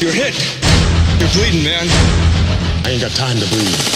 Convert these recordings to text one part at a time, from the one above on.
You're hit. You're bleeding, man. I ain't got time to bleed.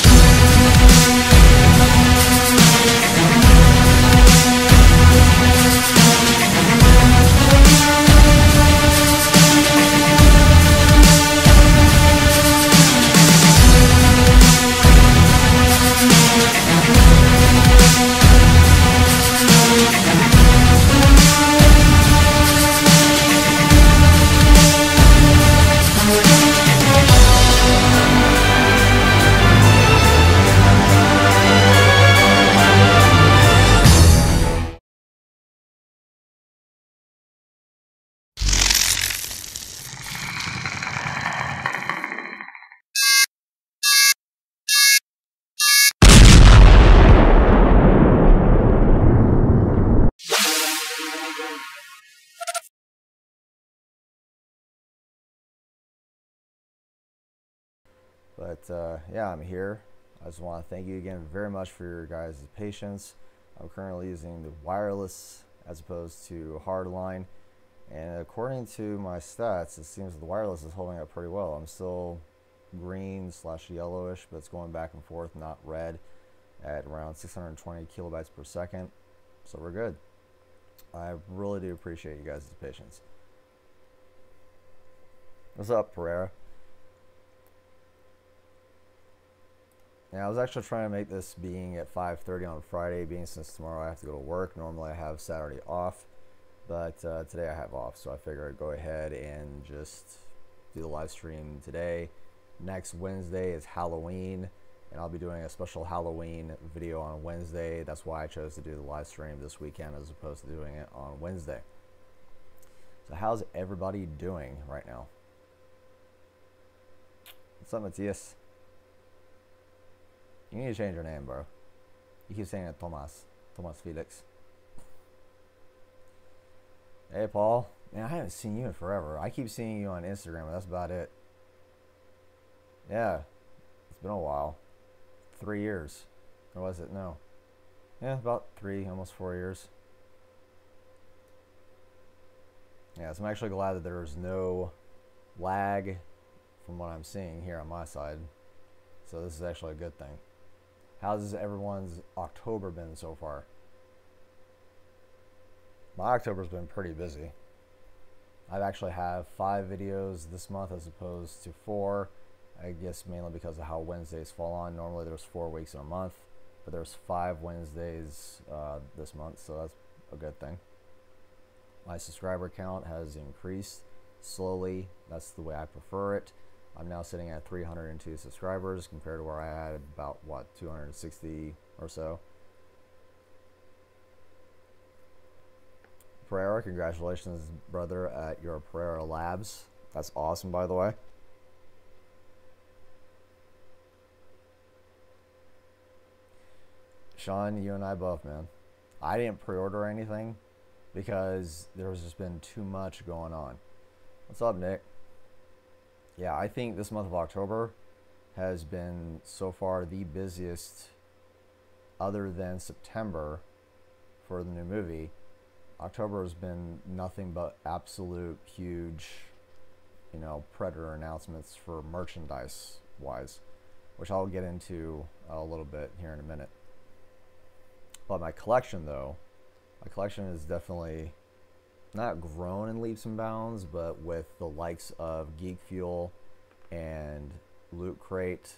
But yeah, I'm here. I just want to thank you again very much for your guys' patience. I'm currently using the wireless as opposed to hardline, and according to my stats, it seems the wireless is holding up pretty well. I'm still green / yellowish, but it's going back and forth, not red, at around 620 kilobytes per second. So we're good. I really do appreciate you guys' patience. What's up, Pereira? Yeah, I was actually trying to make this being at 5:30 on Friday, being since tomorrow I have to go to work. Normally I have Saturday off, but today I have off, so I figured I'd go ahead and just do the live stream today. Next Wednesday is Halloween, and I'll be doing a special Halloween video on Wednesday. That's why I chose to do the live stream this weekend as opposed to doing it on Wednesday. So how's everybody doing right now? What's up, Matthias? You need to change your name, bro. You keep saying it, Thomas Felix. Hey, Paul. Man, I haven't seen you in forever. I keep seeing you on Instagram, but that's about it. Yeah, it's been a while. 3 years. Or was it? No. Yeah, about 3, almost 4 years. Yeah, so I'm actually glad that there's no lag from what I'm seeing here on my side. So this is actually a good thing. How's everyone's October been so far? My October's been pretty busy. I've actually have 5 videos this month as opposed to 4. I guess mainly because of how Wednesdays fall on. Normally there's 4 weeks in a month, but there's 5 Wednesdays this month, so that's a good thing. My subscriber count has increased slowly. That's the way I prefer it. I'm now sitting at 302 subscribers compared to where I had about, what, 260 or so. Pereira, congratulations, brother, at your Pereira Labs. That's awesome, by the way. Sean, you and I both, man. I didn't pre-order anything because there's just been too much going on. What's up, Nick? Yeah, I think this month of October has been so far the busiest other than September for the new movie. October has been nothing but absolute huge, you know, Predator announcements for merchandise wise, which I'll get into a little bit here in a minute. But my collection, though, my collection is definitely not grown in leaps and bounds, but with the likes of Geek Fuel and Loot Crate.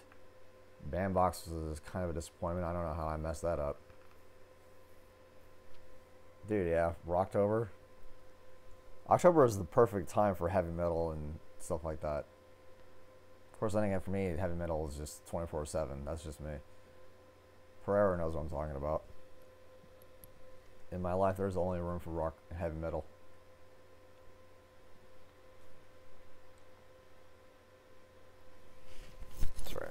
Bandbox was kind of a disappointment. I don't know how I messed that up. Dude, yeah, Rocktober. October is the perfect time for heavy metal and stuff like that. Of course, then again, for me, heavy metal is just 24/7. That's just me. Pereira knows what I'm talking about. In my life, there's only room for rock and heavy metal. That's right.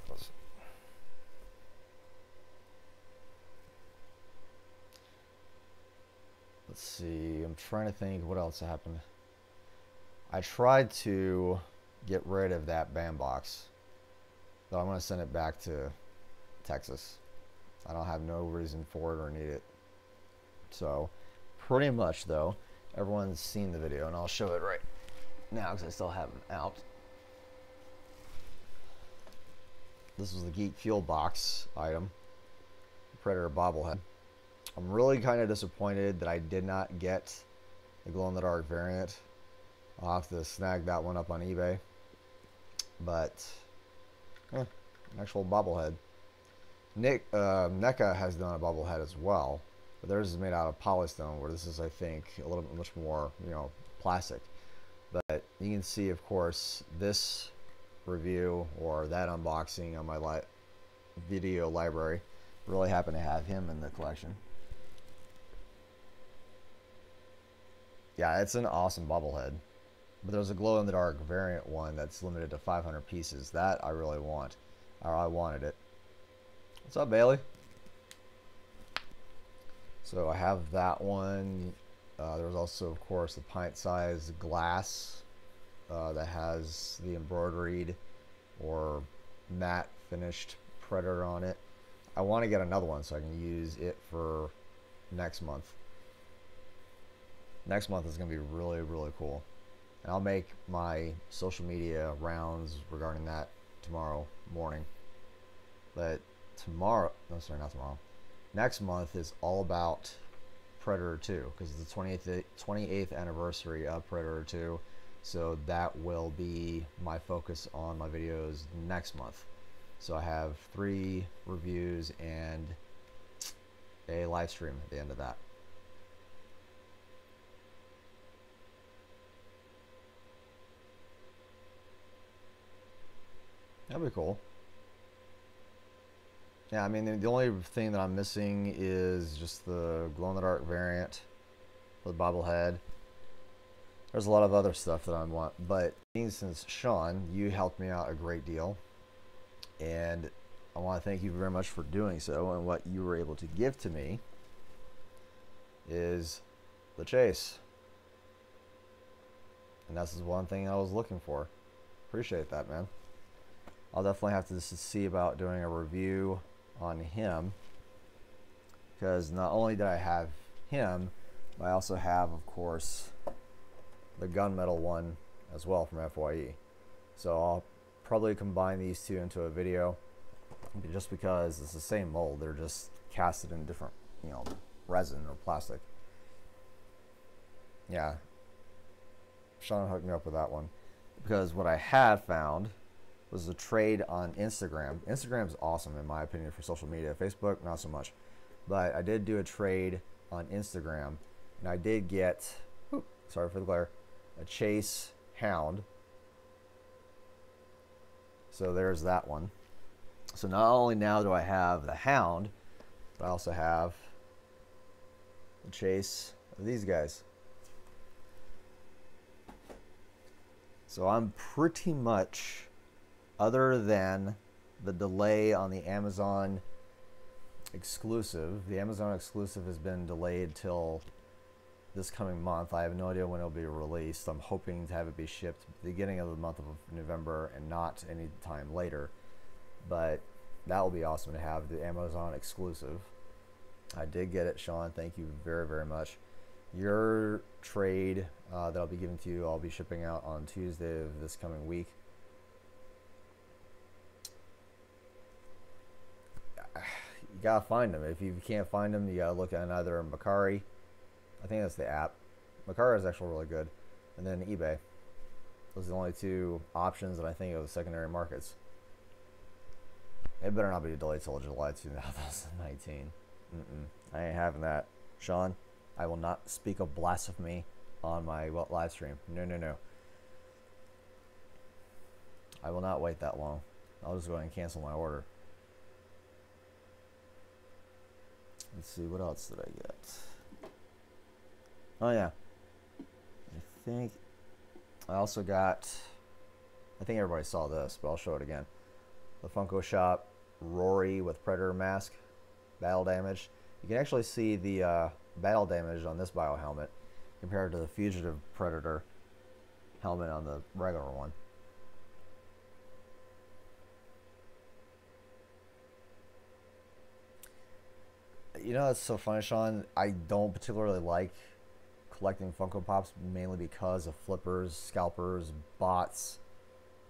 Let's see. I'm trying to think what else happened. I tried to get rid of that bandbox, so I'm going to send it back to Texas. I don't have no reason for it or need it. So, pretty much though, everyone's seen the video, and I'll show it right now because I still have it out. This was the Geek Fuel box item. Predator bobblehead. I'm really kind of disappointed that I did not get the glow-in-the-dark variant. I'll have to snag that one up on eBay. But, an actual bobblehead. NECA has done a bobblehead as well, but theirs is made out of polystone, where this is, I think, a little bit much more, plastic. But you can see, of course, this review or that unboxing on my video library. Really happen to have him in the collection. Yeah, it's an awesome bobblehead. But there's a glow-in-the-dark variant one that's limited to 500 pieces. That I really want. Or I wanted it. What's up, Bailey? So I have that one. There's also, of course, the pint-sized glass that has the embroidered or matte finished Predator on it. I want to get another one so I can use it for next month. Next month is going to be really, really cool. And I'll make my social media rounds regarding that tomorrow morning. But tomorrow, no, sorry, not tomorrow. Next month is all about Predator 2 because it's the 28th anniversary of Predator 2. So that will be my focus on my videos next month. So I have 3 reviews and a live stream at the end of that. That'd be cool. Yeah, I mean, the only thing that I'm missing is just the glow-in-the-dark variant with bobblehead. There's a lot of other stuff that I want, but since Sean, you helped me out a great deal, and I want to thank you very much for doing so, and what you were able to give to me is the chase. And that's the one thing I was looking for. Appreciate that, man. I'll definitely have to see about doing a review on him, because not only did I have him, but I also have, of course, the gunmetal one as well from FYE. So I'll probably combine these two into a video, just because it's the same mold. They're just casted in different, resin or plastic. Yeah, Sean hooked me up with that one, because what I had found was a trade on Instagram. Instagram's awesome in my opinion for social media. Facebook, not so much. But I did do a trade on Instagram, and I did get, sorry for the glare, a Chase Hound. So there's that one. So not only now do I have the Hound, but I also have the Chase of these guys. So I'm pretty much, other than the delay on the Amazon exclusive, the Amazon exclusive has been delayed till this coming month. I have no idea when it'll be released. I'm hoping to have it be shipped at the beginning of the month of November and not any time later. But that will be awesome to have the Amazon exclusive. I did get it, Sean. Thank you very, very much. Your trade that I'll be giving to you, I'll be shipping out on Tuesday of this coming week. You gotta find them. If you can't find them, you gotta look at either Mercari. I think that's the app. Mercari is actually really good, and then eBay. Those are the only 2 options that I think of the secondary markets. It better not be delayed till July 2019. I ain't having that, Sean. I will not speak of blasphemy on my live stream. No, no, no. I will not wait that long. I'll just go ahead and cancel my order. Let's see, what else did I get? Oh yeah, I think I also got, I think everybody saw this, but I'll show it again. The Funko Shop Rory with Predator mask, battle damage. You can actually see the battle damage on this bio helmet compared to the Fugitive Predator helmet on the regular one. You know, it's so funny, Sean. I don't particularly like collecting Funko Pops, mainly because of flippers, scalpers, bots,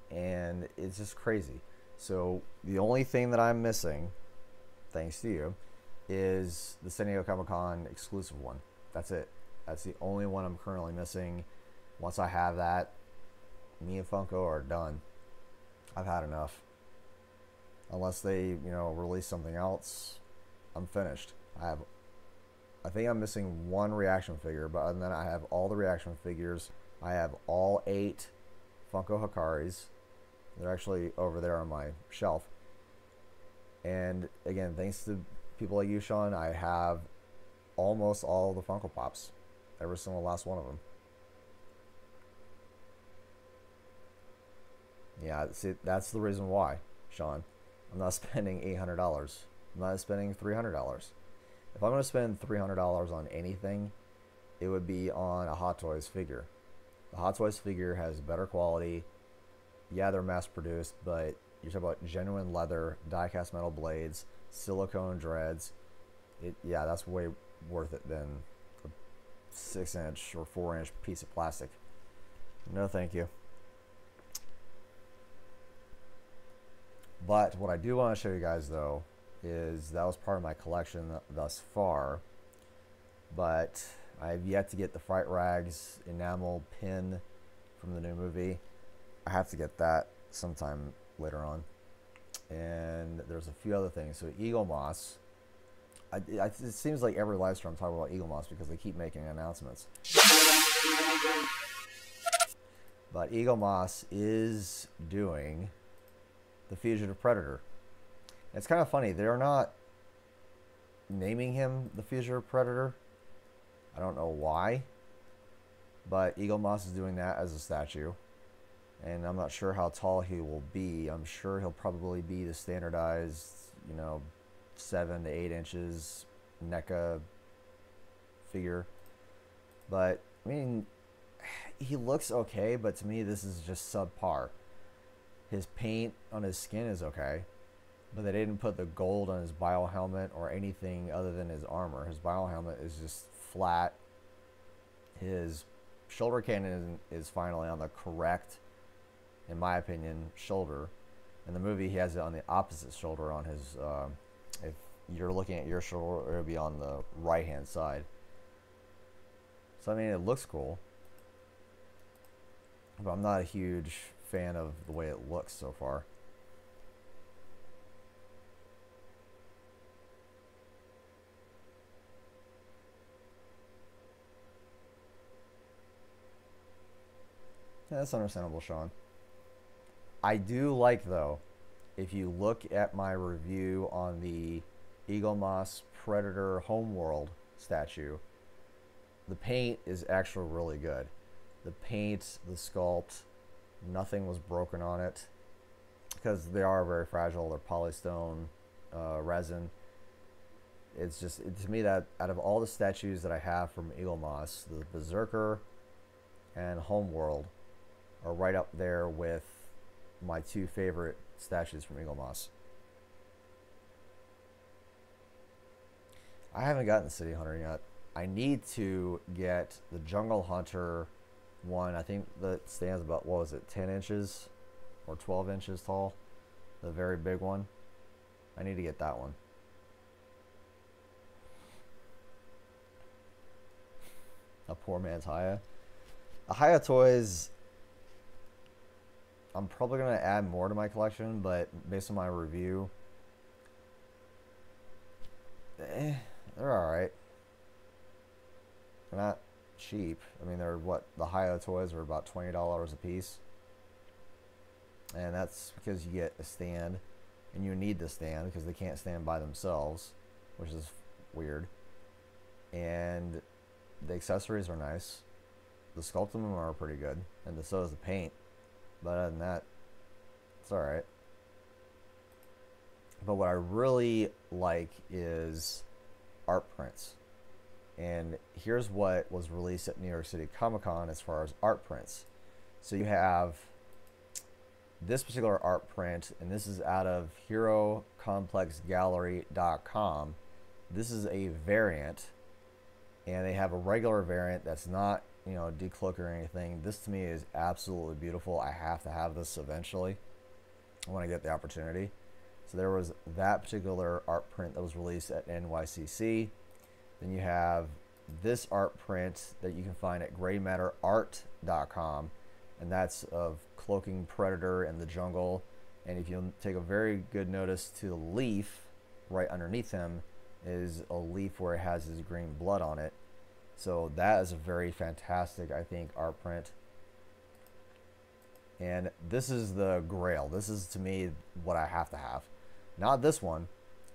and it's just crazy. So the only thing that I'm missing, thanks to you, is the San Diego Comic-Con exclusive one. That's it. That's the only one I'm currently missing. Once I have that, me and Funko are done. I've had enough. Unless they, release something else, I'm finished. I think I'm missing one reaction figure, but other than that, I have all the reaction figures. I have all 8 Funko Hikaris. They're actually over there on my shelf. And again, thanks to people like you, Sean, I have almost all the Funko Pops. Every single last one of them. Yeah, see, that's the reason why, Sean. I'm not spending $800. I'm not spending $300. If I'm going to spend $300 on anything, it would be on a Hot Toys figure. The Hot Toys figure has better quality. Yeah, they're mass produced, but you're talking about genuine leather, die-cast metal blades, silicone dreads. Yeah, that's way worth it than a 6-inch or 4-inch piece of plastic. No, thank you. But what I do want to show you guys, though, is that was part of my collection thus far. But I've yet to get the Fright Rags enamel pin from the new movie. I have to get that sometime later on. And there's a few other things. So Eagle Moss. It seems like every live stream I'm talking about Eagle Moss because they keep making announcements. But Eagle Moss is doing the Fugitive Predator. It's kind of funny. They're not naming him the Fugitive Predator. I don't know why. But Eagle Moss is doing that as a statue. And I'm not sure how tall he will be. I'm sure he'll probably be the standardized, 7 to 8 inches NECA figure. But, I mean, he looks okay, but to me this is just subpar. His paint on his skin is okay, but they didn't put the gold on his bio helmet or anything other than his armor. His bio helmet is just flat. His shoulder cannon is finally on the correct, in my opinion, shoulder. In the movie, he has it on the opposite shoulder on his, if you're looking at your shoulder, it'll be on the right-hand side. So, I mean, it looks cool. But I'm not a huge fan of the way it looks so far. Yeah, that's understandable, Sean. I do like, though, if you look at my review on the Eagle Moss Predator Homeworld statue, the paint is actually really good. The paint, the sculpt, nothing was broken on it because they are very fragile. They're polystone resin. It's just, to me, that out of all the statues that I have from Eagle Moss, the Berserker and Homeworld are right up there with my 2 favorite statues from Eagle Moss. I haven't gotten the City Hunter yet. I need to get the Jungle Hunter one. I think that stands about, what was it, 10 inches or 12 inches tall, the very big one. I need to get that one. A poor man's Haya. A Haya Toys, I'm probably going to add more to my collection, but based on my review, they're alright. They're not cheap. I mean, they're what, the Haya Toys are about $20 a piece. And that's because you get a stand, and you need the stand because they can't stand by themselves, which is weird. And the accessories are nice. The sculpt of them are pretty good, and so is the paint. But other than that, it's alright. But what I really like is art prints. And here's what was released at New York City Comic Con as far as art prints. So you have this particular art print, and this is out of HeroComplexGallery.com. This is a variant, and they have a regular variant that's not, decloaked or anything. This to me is absolutely beautiful. I have to have this eventually. when I get the opportunity. So there was that particular art print that was released at NYCC. Then you have this art print that you can find at graymatterart.com, and that's of Cloaking Predator in the jungle. And if you take a very good notice to the leaf right underneath him is a leaf where it has his green blood on it. So that is a very fantastic, I think, art print. And this is the grail. This is, to me, what I have to have. Not this one,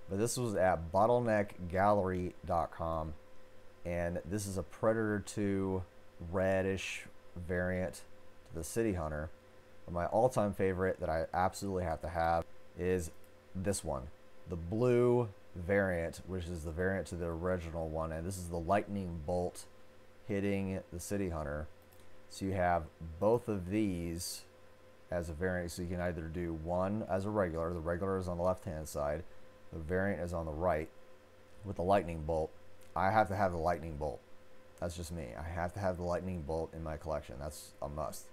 but this was at bottleneckgallery.com. And this is a Predator 2 reddish variant to the City Hunter. But my all-time favorite that I absolutely have to have is this one. The blue variant, which is the variant to the original one. And this is the lightning bolt hitting the City Hunter. So you have both of these as a variant, so you can either do one as a regular. The regular is on the left-hand side. The variant is on the right with the lightning bolt. I have to have the lightning bolt. That's just me. I have to have the lightning bolt in my collection. That's a must.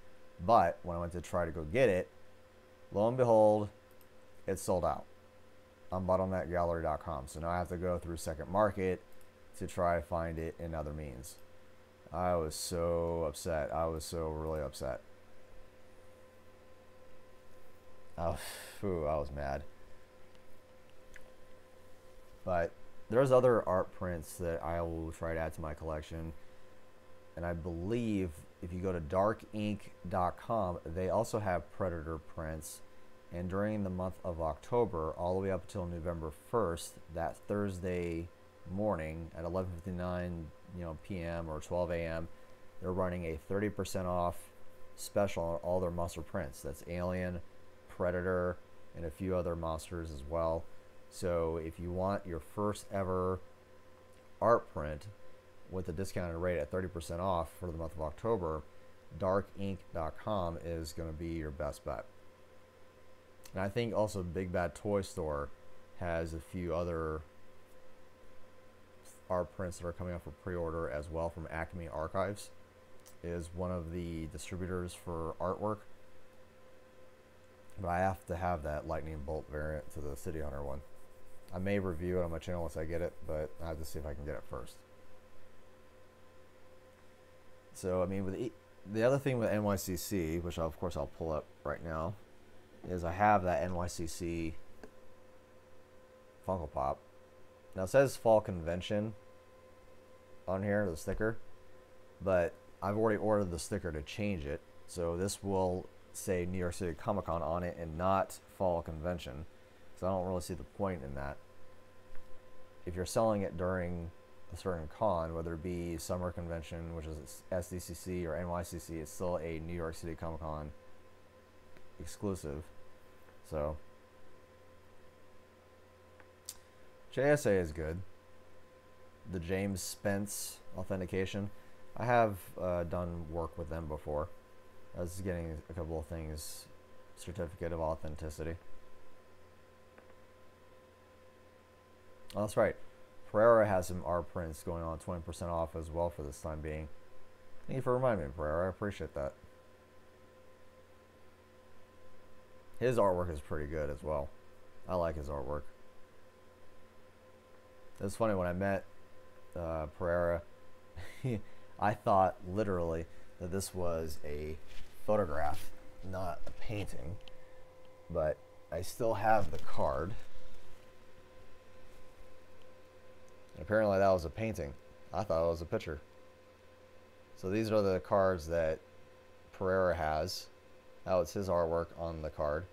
But when I went to try to go get it, lo and behold, it's sold out on bottleneckgallery.com. So now I have to go through Second Market to try to find it in other means. I was so upset. I was so really upset. Oh, phew, I was mad. But there's other art prints that I will try to add to my collection. And I believe if you go to darkink.com, they also have Predator prints. And during the month of October, all the way up until November 1st, that Thursday morning at 11:59 p.m. or 12 a.m., they're running a 30% off special on all their monster prints. That's Alien, Predator, and a few other monsters as well. So if you want your first ever art print with a discounted rate at 30% off for the month of October, darkink.com is going to be your best bet. And I think also Big Bad Toy Store has a few other art prints that are coming up for pre-order as well. From Acme Archives is one of the distributors for artwork. But I have to have that lightning bolt variant to the City Hunter one. I may review it on my channel once I get it, but I have to see if I can get it first. So I mean, with the other thing with NYCC, which of course I'll pull up right now, is I have that NYCC Funko Pop. Now it says Fall Convention on here, the sticker, but I've already ordered the sticker to change it. So this will say New York City Comic Con on it and not Fall Convention. So I don't really see the point in that. If you're selling it during a certain con, whether it be Summer Convention, which is SDCC, or NYCC, it's still a New York City Comic Con exclusive. So JSA is good. The James Spence authentication, I have done work with them before. I was getting a couple of things, certificate of authenticity. Oh, that's right. Pereira has some art prints going on 20% off as well for this time being. Thank you for reminding me, Pereira. I appreciate that. His artwork is pretty good as well. I like his artwork. It's funny, when I met Pereira, I thought literally that this was a photograph, not a painting. But I still have the card. Apparently that was a painting. I thought it was a picture. So these are the cards that Pereira has. That was his artwork on the card.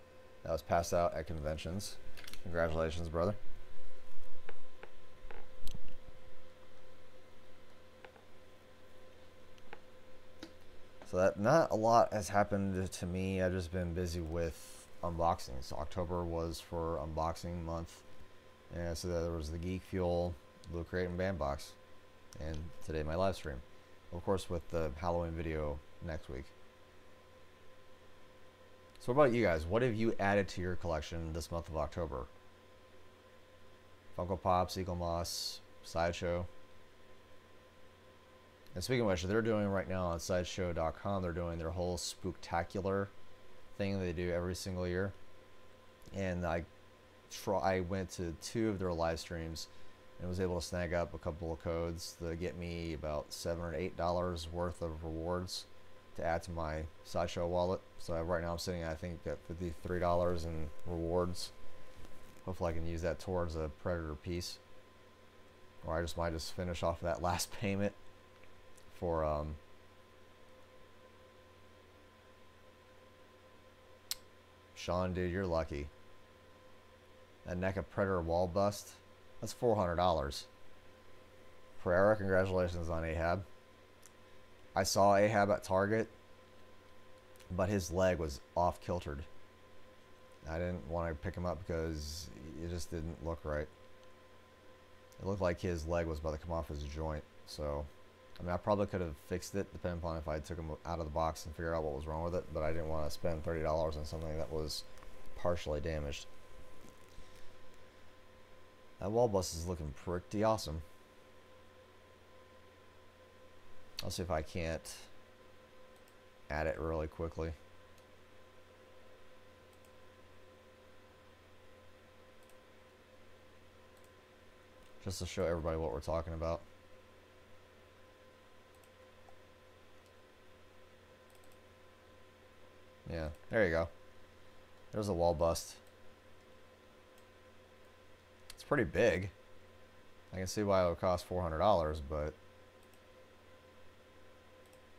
That was passed out at conventions. Congratulations, brother. So that, not a lot has happened to me. I've just been busy with unboxings. So October was for unboxing month. And so there was the Geek Fuel, Blue Crate, and Bandbox. And today my live stream. Of course, with the Halloween video next week. So what about you guys? What have you added to your collection this month of October? Funko Pops, Eagle Moss, Sideshow. And speaking of which, they're doing right now on sideshow.com, they're doing their whole spooktacular thing they do every single year. and I went to 2 of their live streams and was able to snag up a couple of codes to get me about $7 or $8 worth of rewards to add to my Sideshow wallet. So right now I'm sitting at, I think, at $53 in rewards. Hopefully I can use that towards a Predator piece, or I might just finish off that last payment for Sean, dude, you're lucky. That NECA Predator wall bust, that's $400. Pereira, congratulations on Ahab. I saw Ahab at Target, but his leg was off kiltered. I didn't want to pick him up because it just didn't look right. It looked like his leg was about to come off his joint. So, I mean, I probably could have fixed it, depending upon if I took him out of the box and figure out what was wrong with it. But I didn't want to spend $30 on something that was partially damaged. That wall bust is looking pretty awesome. I'll see if I can't add it really quickly. Just to show everybody what we're talking about. Yeah, there you go. There's a wall bust. It's pretty big. I can see why it would cost $400, but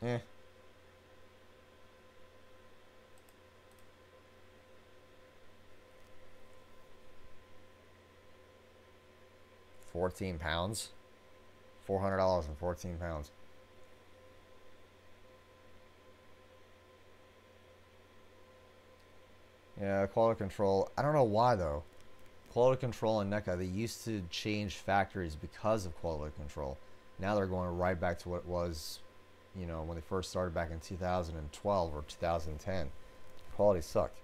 eh. £14. $400 and 14 pounds. Yeah, quality control. I don't know why though. Quality control and NECA, they used to change factories because of quality control. Now they're going right back to what it was, you know, when they first started back in 2012 or 2010. Quality sucked.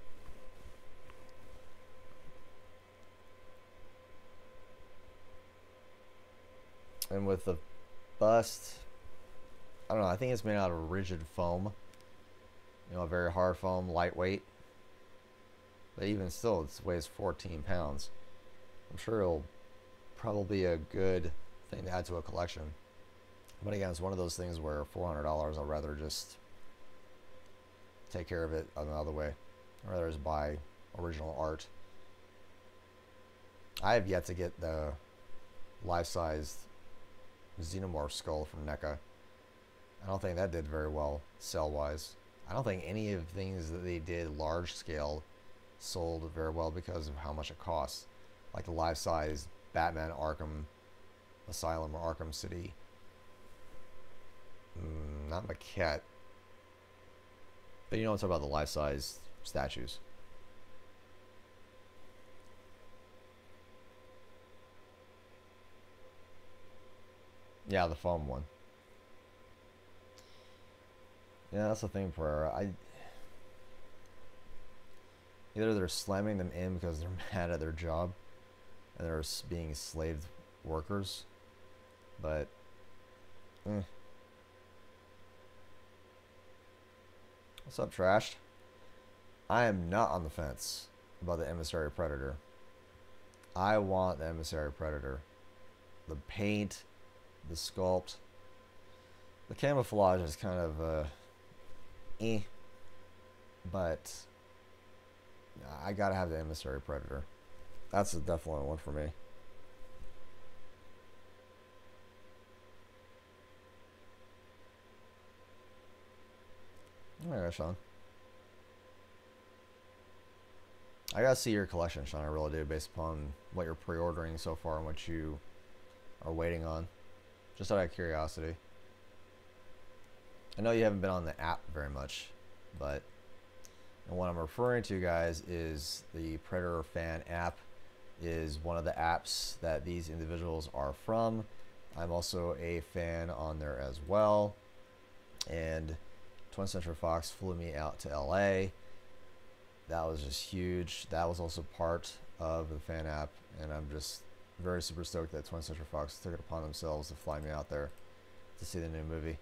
And with the bust, I don't know, I think it's made out of rigid foam. You know, a very hard foam, lightweight. But even still, it weighs 14 pounds. I'm sure it'll probably be a good thing to add to a collection. But again, it's one of those things where $400, I'd rather just take care of it another way. I'd rather just buy original art. I have yet to get the life-sized Xenomorph skull from NECA. I don't think that did very well sell-wise. I don't think any of the things that they did large-scale sold very well because of how much it costs. Like the life-size Batman Arkham Asylum or Arkham City. Not maquette. But you know what I'm talking about, the life-size statues. Yeah, the foam one. Yeah, that's the thing, Pereira. Either they're slamming them in because they're mad at their job and they're being slave workers, but What's up, Trashed? I am not on the fence about the Emissary Predator. I want the Emissary Predator. The paint, the sculpt, the camouflage is kind of but I gotta have the Emissary Predator. That's a definite one for me. Alright, Sean. I gotta see your collection, Sean. I really do, based upon what you're pre-ordering so far and what you are waiting on. Just out of curiosity. I know you haven't been on the app very much, but and what I'm referring to, guys, is the Predator Fan app is one of the apps that these individuals are from. I'm also a fan on there as well. And 20th Century Fox flew me out to LA. That was just huge. That was also part of the fan app, and I'm just very super stoked that 20th Century Fox took it upon themselves to fly me out there to see the new movie.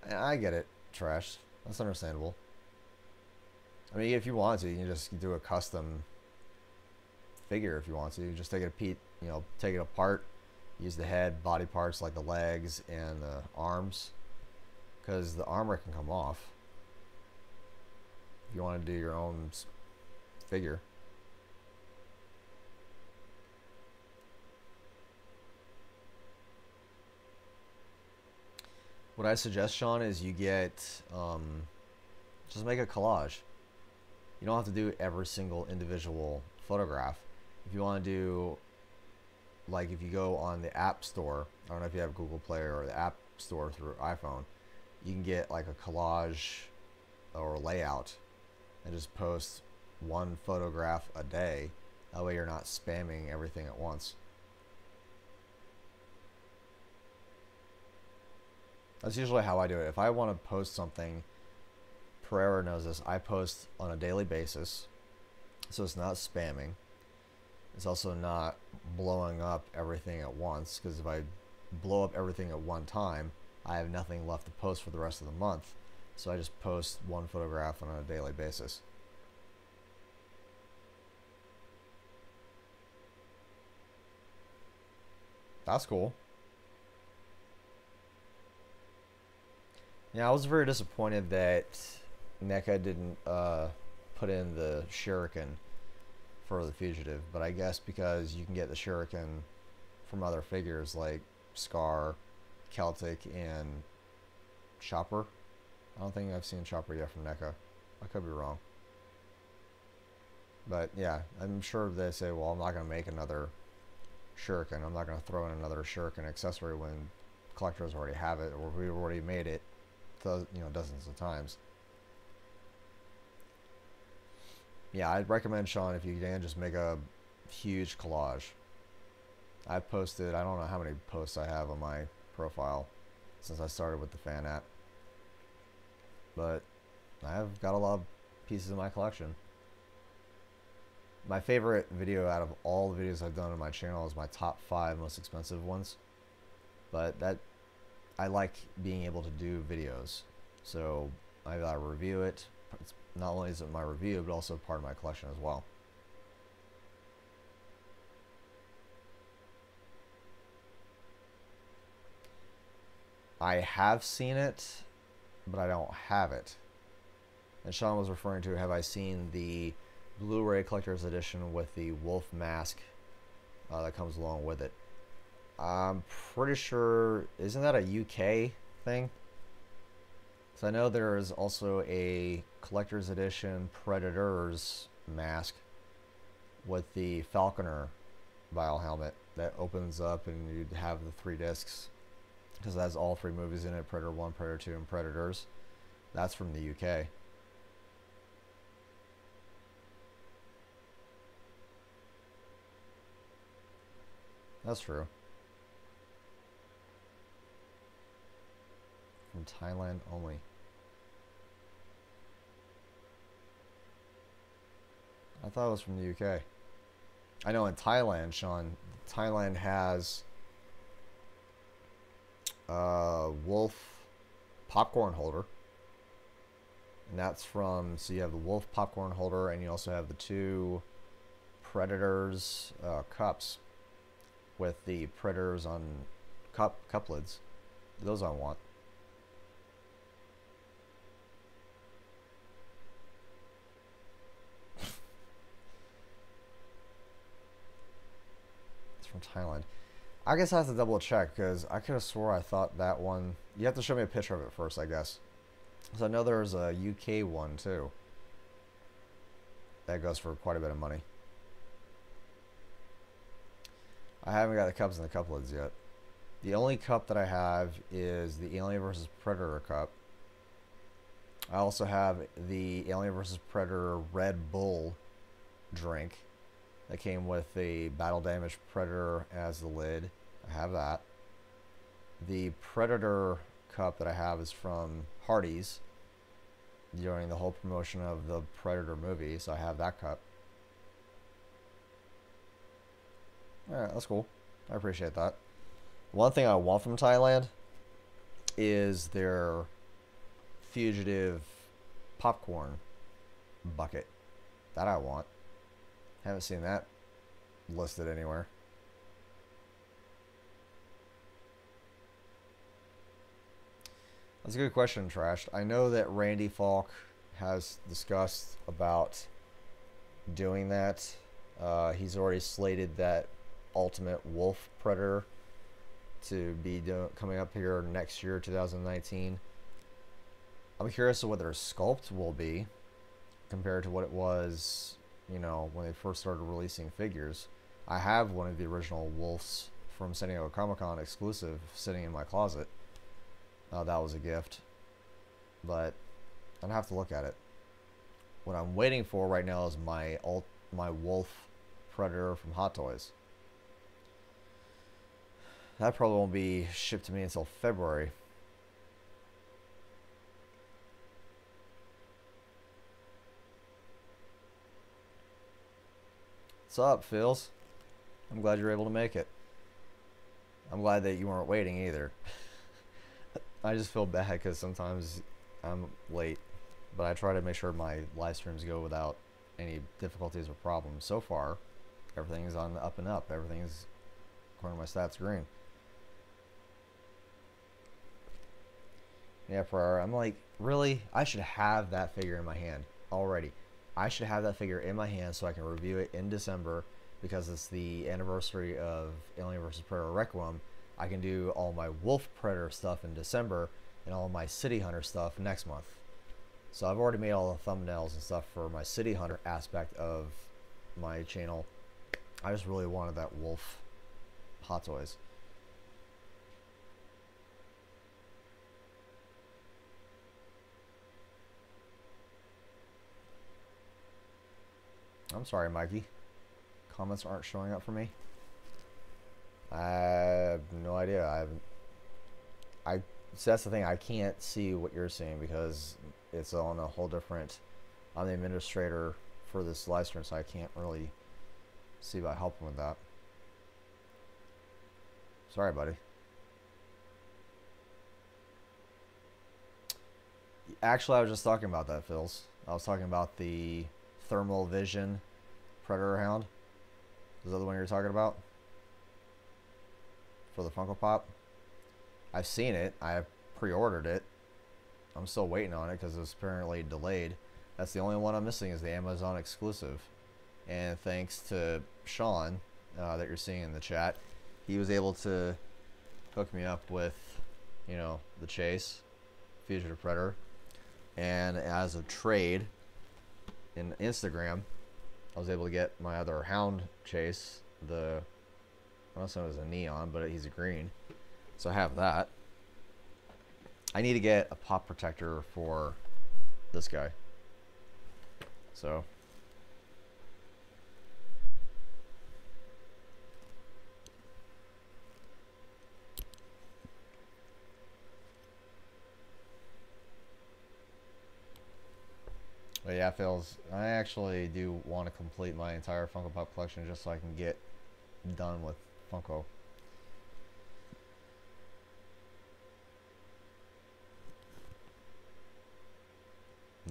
And I get it, Trash. That's understandable. I mean, if you want to, you can just do a custom figure if you want to. You just take it take it apart, use the head, body parts like the legs and the arms, because the armor can come off if you want to do your own figure. What I suggest, Sean, is you get just make a collage. You don't have to do every single individual photograph. If you want to do, like, if you go on the App Store, I don't know if you have Google Play or the App Store through iPhone, you can get like a collage or layout and just post one photograph a day. That way you're not spamming everything at once. That's usually how I do it. If I want to post something, Pereira knows this, I post on a daily basis, so it's not spamming. It's also not blowing up everything at once, because if I blow up everything at one time, I have nothing left to post for the rest of the month. So I just post one photograph on a daily basis. That's cool. Yeah, I was very disappointed that NECA didn't put in the shuriken for the Fugitive, but I guess because you can get the shuriken from other figures like Scar, Celtic, and Chopper. I don't think I've seen Chopper yet from NECA. I could be wrong. But yeah, I'm sure they say, well, I'm not going to make another shuriken. I'm not going to throw in another shuriken accessory when collectors already have it, or we've already made it, dozens of times. Yeah, I'd recommend, Sean, if you can, just make a huge collage. I've posted, I don't know how many posts I have on my profile since I started with the fan app, but I've got a lot of pieces in my collection. My favorite video out of all the videos I've done on my channel is my top 5 most expensive ones, but I like being able to do videos, so I review it. It's not only is it my review, but also part of my collection as well. I have seen it, but I don't have it. And Sean was referring to, have I seen the Blu-ray Collector's Edition with the wolf mask that comes along with it? I'm pretty sure, isn't that a UK thing? So I know there is also a Collector's Edition Predators mask with the Falconer vial helmet that opens up and you have the 3 discs, because it has all 3 movies in it: Predator 1, Predator 2, and Predators. That's from the UK. That's true. From Thailand only. I thought it was from the UK. I know in Thailand, Sean, Thailand has a wolf popcorn holder. And that's from, so you have the wolf popcorn holder, and you also have the 2 Predators cups with the Predators on cup lids. Those I want. From Thailand. I guess I have to double check, because I could have swore I thought that one, you have to show me a picture of it first, I guess. So I know there's a UK one too that goes for quite a bit of money. I haven't got the cups and the cup lids yet. The only cup that I have is the Alien vs. Predator cup. I also have the Alien vs. Predator Red Bull drink that came with the Battle Damaged Predator as the lid. I have that. The Predator cup that I have is from Hardee's during the whole promotion of the Predator movie, so I have that cup. Alright, that's cool. I appreciate that. One thing I want from Thailand is their Fugitive popcorn bucket. That I want. Haven't seen that listed anywhere. That's a good question, Trash. I know that Randy Falk has discussed about doing that. He's already slated that Ultimate Wolf Predator to be coming up here next year, 2019. I'm curious to what their sculpt will be compared to what it was, you know, when they first started releasing figures. I have one of the original Wolves from San Diego Comic-Con exclusive sitting in my closet. That was a gift, but I'd have to look at it. What I'm waiting for right now is my Wolf Predator from Hot Toys. That probably won't be shipped to me until February. What's up, Phils? I'm glad you're able to make it. I'm glad that you weren't waiting either. I just feel bad because sometimes I'm late, but I try to make sure my live streams go without any difficulties or problems. So far, everything's on the up and up. Everything's, according to my stats, green. Yeah, Prior, I'm like, really? I should have that figure in my hand already. I should have that figure in my hand so I can review it in December because it's the anniversary of Alien vs. Predator Requiem. I can do all my Wolf Predator stuff in December and all my City Hunter stuff next month. So I've already made all the thumbnails and stuff for my City Hunter aspect of my channel. I just really wanted that Wolf Hot Toys. I'm sorry, Mikey. Comments aren't showing up for me. I have no idea. So that's the thing. I can't see what you're seeing because it's on a whole different. I'm the administrator for this live stream, so I can't really see about helping with that. Sorry, buddy. Actually, I was just talking about that, Phils. I was talking about the Thermal Vision Predator Hound. Is that the one you're talking about? For the Funko Pop? I've seen it. I have pre-ordered it. I'm still waiting on it because it was apparently delayed. That's the only one I'm missing is the Amazon exclusive. And thanks to Sean that you're seeing in the chat, he was able to hook me up with, you know, the Chase Fugitive Predator. And as a trade in Instagram, I was able to get my other Hound Chase, the, I don't know if it was a neon, but he's a green. So I have that. I need to get a pop protector for this guy. So but yeah, Phils, I actually do want to complete my entire Funko Pop collection just so I can get done with Funko.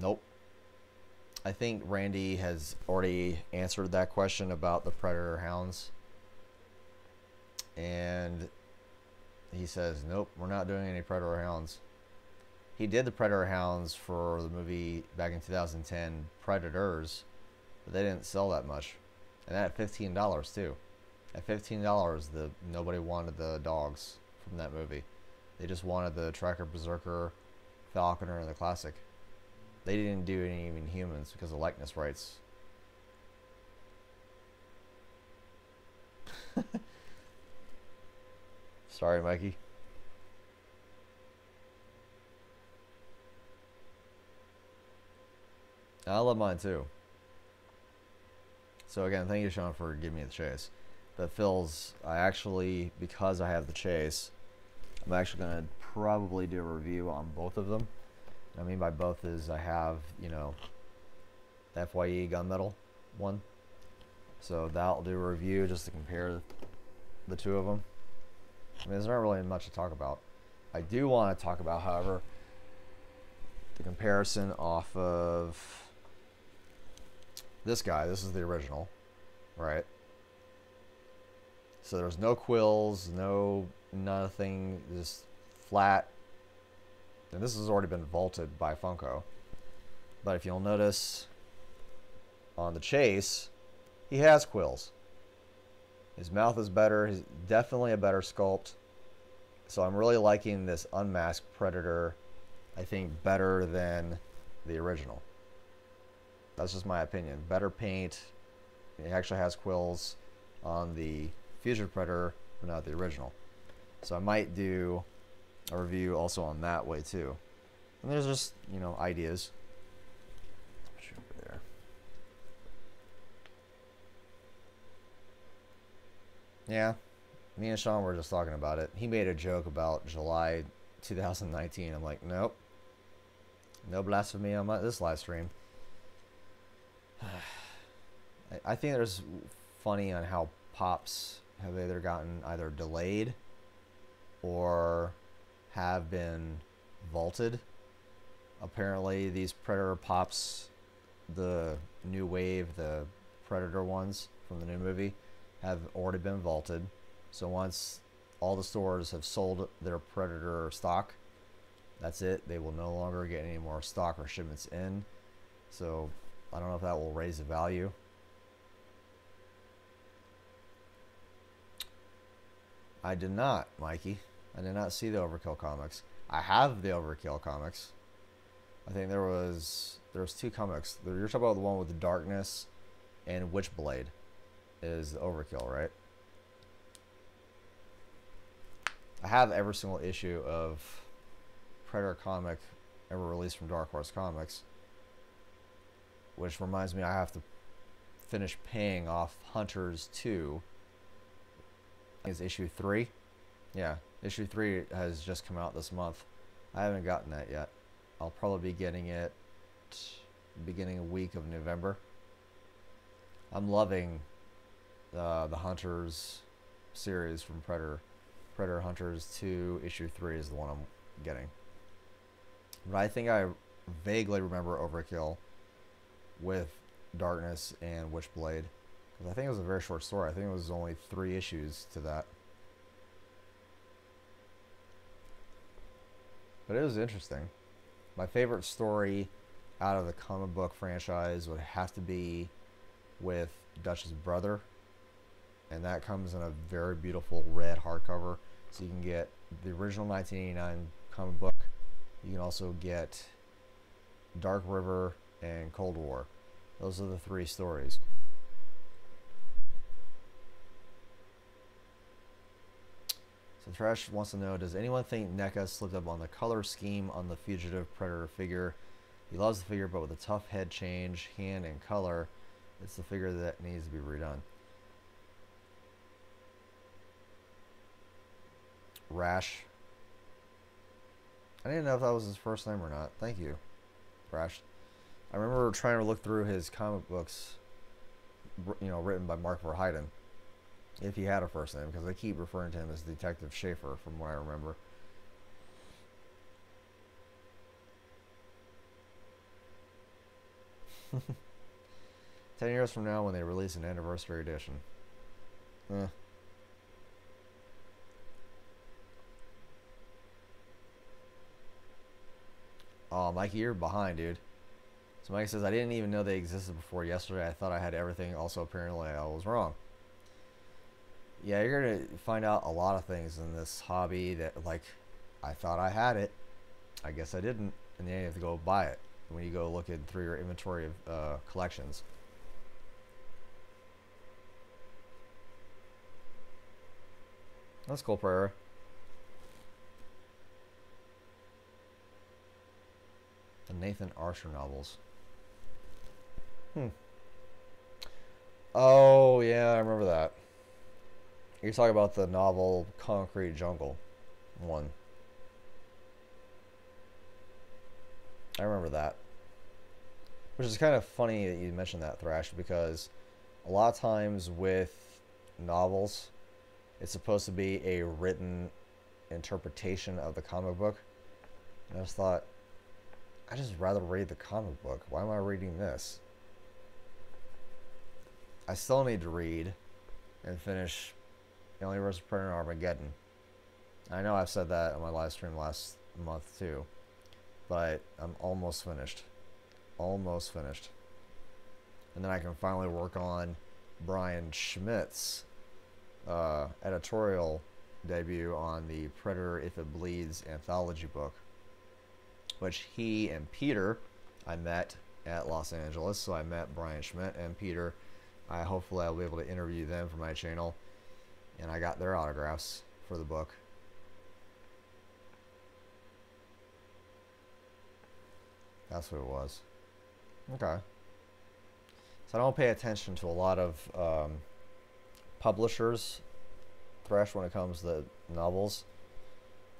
Nope. I think Randy has already answered that question about the Predator Hounds. And he says, nope, we're not doing any Predator Hounds. He did the Predator Hounds for the movie back in 2010, Predators, but they didn't sell that much. And at $15 too. At $15, nobody wanted the dogs from that movie. They just wanted the Tracker, Berserker, Falconer, and the Classic. They didn't do any even humans because of likeness rights. Sorry, Mikey. I love mine too. So again, thank you, Sean, for giving me the Chase. But Phil's, I actually, because I have the Chase, I'm actually going to probably do a review on both of them. What I mean by both is I have, you know, the FYE gunmetal one. So that'll do a review just to compare the two of them. I mean, there's not really much to talk about. I do want to talk about, however, the comparison off of this guy, this is the original, right? So there's no quills, no nothing, just flat. And this has already been vaulted by Funko. But if you'll notice on the chase, he has quills. His mouth is better. He's definitely a better sculpt. So I'm really liking this unmasked Predator, I think, better than the original. That's just my opinion. Better paint. He actually has quills on the Fusion Predator, but not the original. So I might do a review also on that way too. And there's just, you know, ideas. Over there. Yeah, me and Sean were just talking about it. He made a joke about July 2019. I'm like, nope. No blasphemy on this live stream. I think there's funny on how Pops have either gotten either delayed or have been vaulted. Apparently these Predator Pops, the new wave, the Predator ones from the new movie, have already been vaulted. So once all the stores have sold their Predator stock, that's it. They will no longer get any more stock or shipments in. So I don't know if that will raise the value. I did not, Mikey. I did not see the Overkill comics. I have the Overkill comics. I think there was two comics. You're talking about the one with the Darkness and Witchblade is the Overkill, right? I have every single issue of Predator comic ever released from Dark Horse Comics, which reminds me I have to finish paying off Hunters 2. Is issue 3? Yeah, issue 3 has just come out this month. I haven't gotten that yet. I'll probably be getting it beginning of week of November. I'm loving the Hunters series from Predator. Predator Hunters 2 issue 3 is the one I'm getting. But I think I vaguely remember Overkill with Darkness and Witchblade. Because I think it was a very short story. I think it was only 3 issues to that. But it was interesting. My favorite story out of the comic book franchise would have to be with Dutch's brother. And that comes in a very beautiful red hardcover. So you can get the original 1989 comic book. You can also get Dark River and Cold War. Those are the 3 stories. So Trash wants to know, does anyone think NECA slipped up on the color scheme on the Fugitive Predator figure? He loves the figure, but with a tough head change, hand, and color, it's the figure that needs to be redone. Rash. I didn't know if that was his first name or not. Thank you, Rash. I remember trying to look through his comic books, you know, written by Mark Verheiden, if he had a first name, because they keep referring to him as Detective Schaefer, from what I remember. "10 years from now, when they release an anniversary edition." Oh, Mikey, you're behind, dude. So Mikey says, I didn't even know they existed before yesterday. I thought I had everything. Also, apparently, I was wrong. Yeah, you're going to find out a lot of things in this hobby that, like, I thought I had it. I guess I didn't. And then you have to go buy it when you go looking through your inventory of collections. That's cool, Prairie. The Nathan Archer novels. Oh, yeah, I remember that. You're talking about the novel Concrete Jungle one. I remember that. Which is kind of funny that you mentioned that, Thrash, because a lot of times with novels, it's supposed to be a written interpretation of the comic book. And I just thought, I just rather read the comic book. Why am I reading this? I still need to read and finish Alien vs. Predator and Armageddon. I know I've said that on my live stream last month too, but I'm almost finished. Almost finished. And then I can finally work on Brian Schmidt's editorial debut on the Predator If It Bleeds anthology book, which he and Peter I met at Los Angeles. So I met Brian Schmidt and Peter. Hopefully I'll be able to interview them for my channel, and I got their autographs for the book. That's what it was. Okay. So I don't pay attention to a lot of publishers, Thresh, when it comes to novels.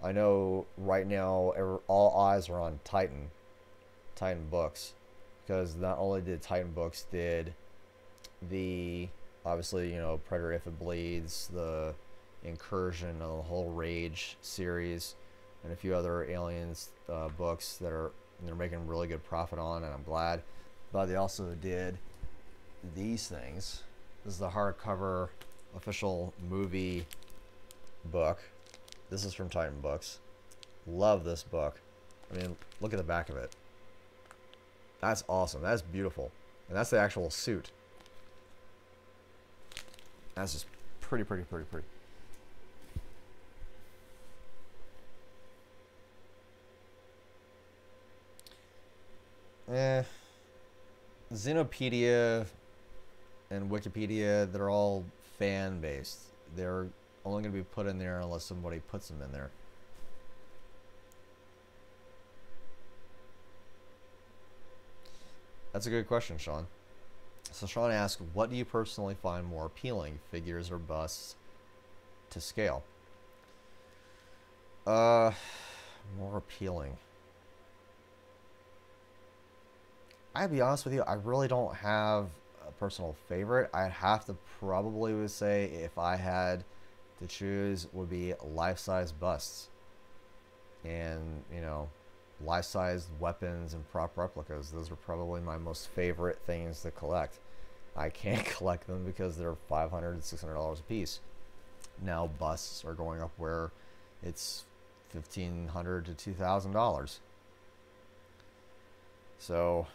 I know right now all eyes are on Titan Books, because not only did Titan Books did the, obviously, you know, Predator If It Bleeds, the Incursion, and the whole Rage series, and a few other Aliens books that they're making really good profit on, and I'm glad. But they also did these things. This is the hardcover official movie book. This is from Titan Books. Love this book. I mean, look at the back of it. That's awesome. That's beautiful. And that's the actual suit. That's just pretty. Xenopedia and Wikipedia, they're all fan-based. They're only going to be put in there unless somebody puts them in there. That's a good question, Sean. So Sean asked, what do you personally find more appealing, figures or busts to scale? More appealing. I'll be honest with you, I really don't have a personal favorite. I'd have to probably would say, if I had to choose, would be life-size busts. And, you know, life-sized weapons and prop replicas. Those are probably my most favorite things to collect. I can't collect them because they're $500 to $600 a piece. Now busts are going up where it's $1,500 to $2,000. So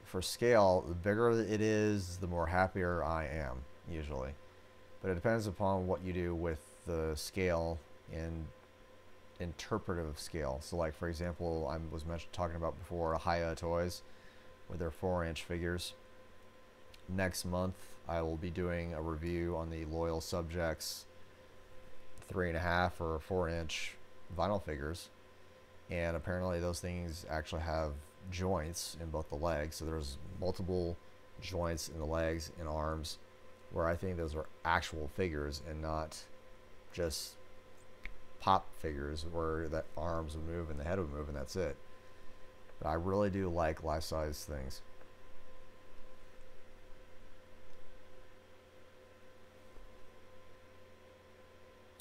for scale, the bigger it is, the more happier I am, usually. But it depends upon what you do with the scale and interpretive scale. So like, for example, I was talking about before, Haya Toys with their 4-inch figures. Next month I will be doing a review on the Loyal Subjects 3.5 or 4-inch vinyl figures, and apparently those things actually have joints in both the legs, so there's multiple joints in the legs and arms, where I think those are actual figures and not just pop figures where the arms would move and the head would move and that's it. But I really do like life-size things.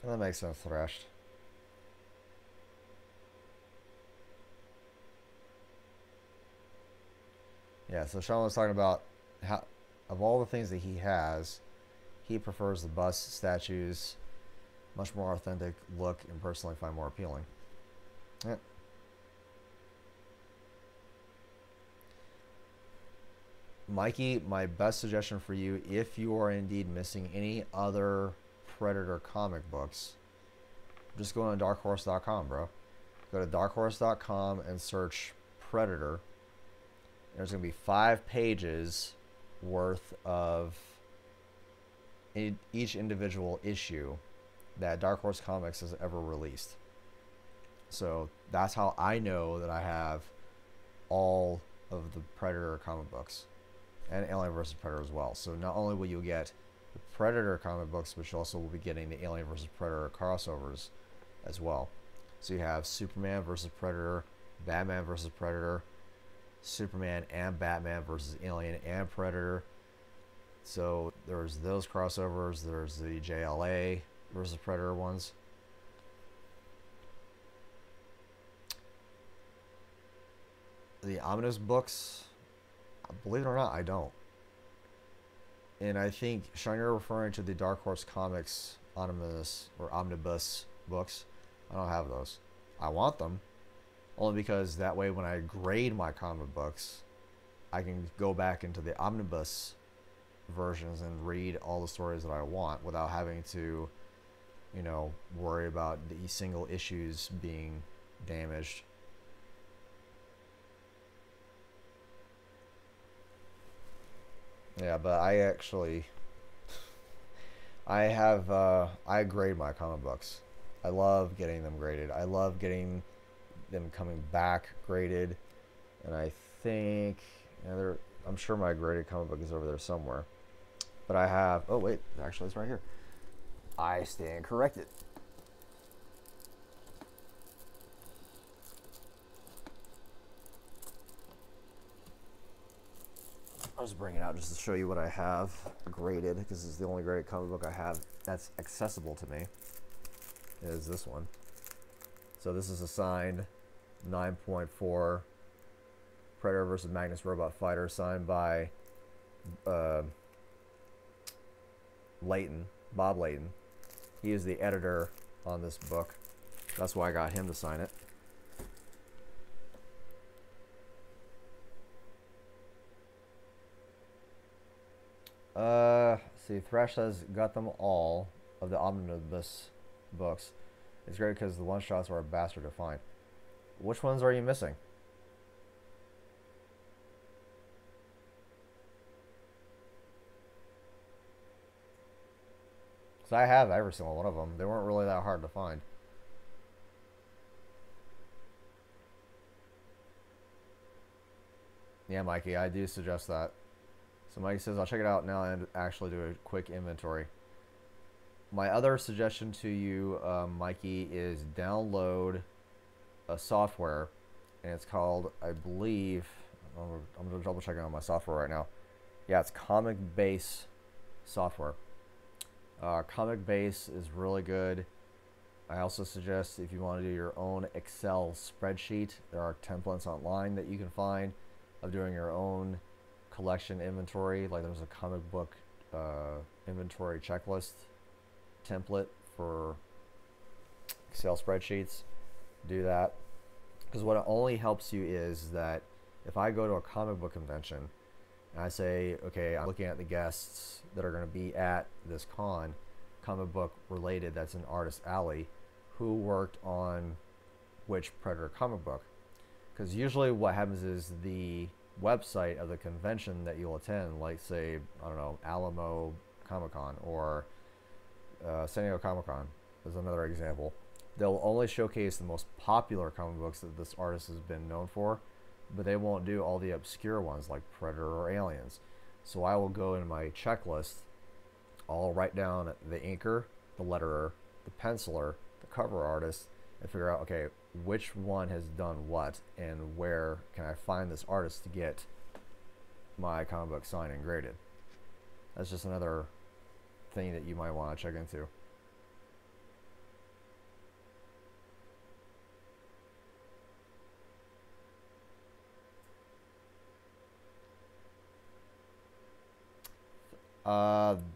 That makes sense, Thrashed. Yeah, so Sean was talking about how, of all the things that he has, he prefers the busts, statues, much more authentic look, and personally find more appealing. Yeah. Mikey, my best suggestion for you, if you are indeed missing any other Predator comic books, just go on darkhorse.com, bro. Go to darkhorse.com and search Predator. There's going to be 5 pages worth of each individual issue that Dark Horse Comics has ever released. So that's how I know that I have all of the Predator comic books and Alien vs. Predator as well. So not only will you get the Predator comic books, but you also will be getting the Alien vs. Predator crossovers as well. So you have Superman vs. Predator, Batman vs. Predator, Superman and Batman versus Alien and Predator. So there's those crossovers. There's the JLA versus Predator ones. The Ominous books, believe it or not, I don't. And I think, Sean, you're referring to the Dark Horse Comics Omnibus books. I don't have those. I want them. Only because that way when I grade my comic books, I can go back into the omnibus versions and read all the stories that I want without having to, you know, worry about the single issues being damaged. Yeah, but I grade my comic books. I love getting them graded. I love getting them coming back graded. And I think, I'm sure my graded comic book is over there somewhere. But I have, oh wait, actually it's right here. I stand corrected. I'll just bring it out just to show you what I have graded, because it's the only graded comic book I have that's accessible to me, is this one. So this is a signed 9.4 Predator versus Magnus Robot Fighter, signed by Layton, Bob Layton. He is the editor on this book. That's why I got him to sign it. See, Thrash says, got them all of the omnibus books. It's great because the one-shots are a bastard to find. Which ones are you missing? So I have every single one of them. They weren't really that hard to find. Yeah, Mikey, I do suggest that. So Mikey says, I'll check it out now and actually do a quick inventory. My other suggestion to you, Mikey, is download a software, and it's called, I believe, I'm going to double check it on my software right now. Yeah, it's Comic Base software. Comic Base is really good. I also suggest if you want to do your own Excel spreadsheet, there are templates online that you can find of doing your own collection inventory. Like there's a comic book inventory checklist template for Excel spreadsheets. Do that, because what it only helps you is that if I go to a comic book convention and I say, okay, I'm looking at the guests that are going to be at this con, comic book related, that's in Artist Alley, who worked on which Predator comic book. Because usually what happens is the website of the convention that you'll attend, like say, I don't know, Alamo Comic-Con or San Diego Comic-Con is another example. They'll only showcase the most popular comic books that this artist has been known for, but they won't do all the obscure ones like Predator or Aliens. So I will go in my checklist, I'll write down the inker, the letterer, the penciler, the cover artist, and figure out, okay, which one has done what and where can I find this artist to get my comic book signed and graded. That's just another thing that you might want to check into.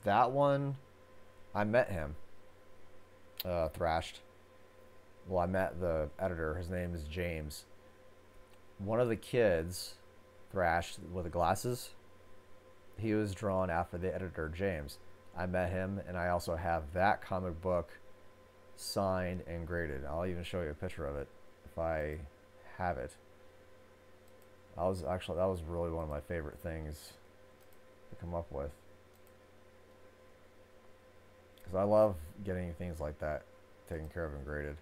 That one, I met him, Thrashed. Well, I met the editor. His name is James. One of the kids, Thrashed, with the glasses, he was drawn after the editor, James. I met him, and I also have that comic book signed and graded. I'll even show you a picture of it if I have it. That was really one of my favorite things to come up with. Because I love getting things like that taken care of and graded.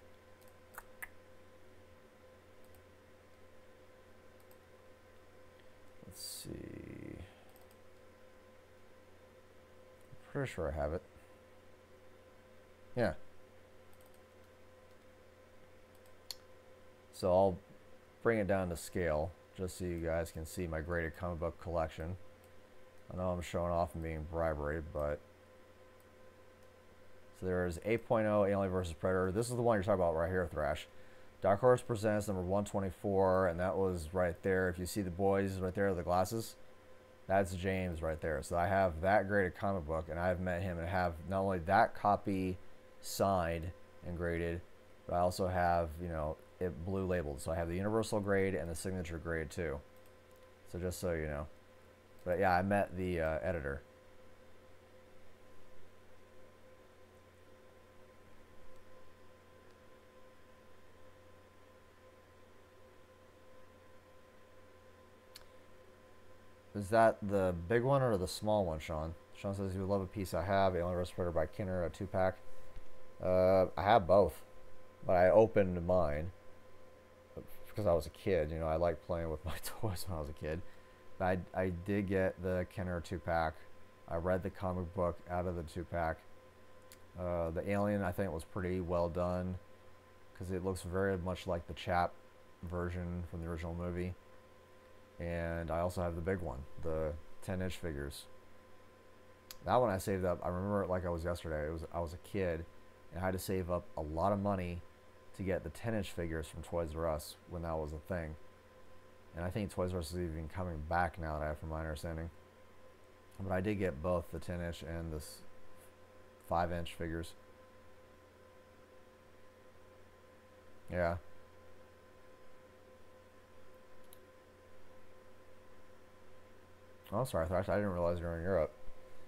Let's see. I'm pretty sure I have it. Yeah. So I'll bring it down to scale just so you guys can see my graded comic book collection. I know I'm showing off and being bribery, but so there's 8.0 Alien vs. Predator. This is the one you're talking about right here, Thrash. Dark Horse Presents number 124, and that was right there. If you see the boys right there, the glasses, That's James right there. So I have that graded comic book, and I've met him and have not only that copy signed and graded, but I also have, you know, it blue labeled. So I have the universal grade and the signature grade too. So just so you know. But yeah, I met the editor. Is that the big one or the small one, Sean? Sean says he would love a piece I have. Alien vs. Predator by Kinner, a 2-pack. I have both, but I opened mine because I was a kid. You know, I liked playing with my toys when I was a kid. But I did get the Kenner 2-pack. I read the comic book out of the 2-pack. The Alien, I think, was pretty well done because it looks very much like the Chap version from the original movie. And I also have the big one, the 10-inch figures. That one I saved up. I remember it like I was yesterday. I was a kid, and I had to save up a lot of money to get the 10-inch figures from Toys R Us when that was a thing. And I think Toys R Us is even coming back now, that from my understanding. But I did get both the 10-inch and the 5-inch figures. Yeah. Oh, sorry, Thrash. I didn't realize you were in Europe.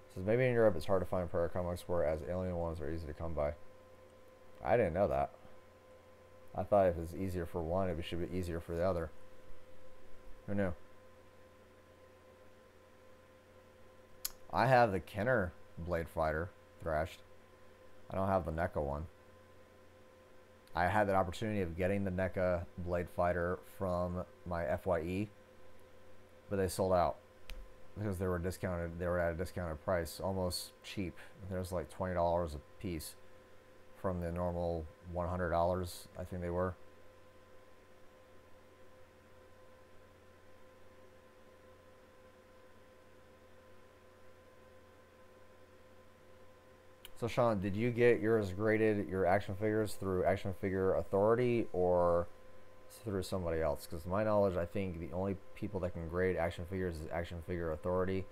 It says maybe in Europe it's hard to find Predator comics, whereas Alien ones are easy to come by. I didn't know that. I thought if it's easier for one, it should be easier for the other. Who knew? I have the Kenner Blade Fighter thrashed. I don't have the NECA one. I had that opportunity of getting the NECA Blade Fighter from my FYE, but they sold out because they were discounted. They were at a discounted price, almost cheap. There's like $20 a piece from the normal $100, I think they were. So Sean, did you get yours graded, your action figures, through Action Figure Authority or through somebody else? Because to my knowledge, I think the only people that can grade action figures is Action Figure Authority.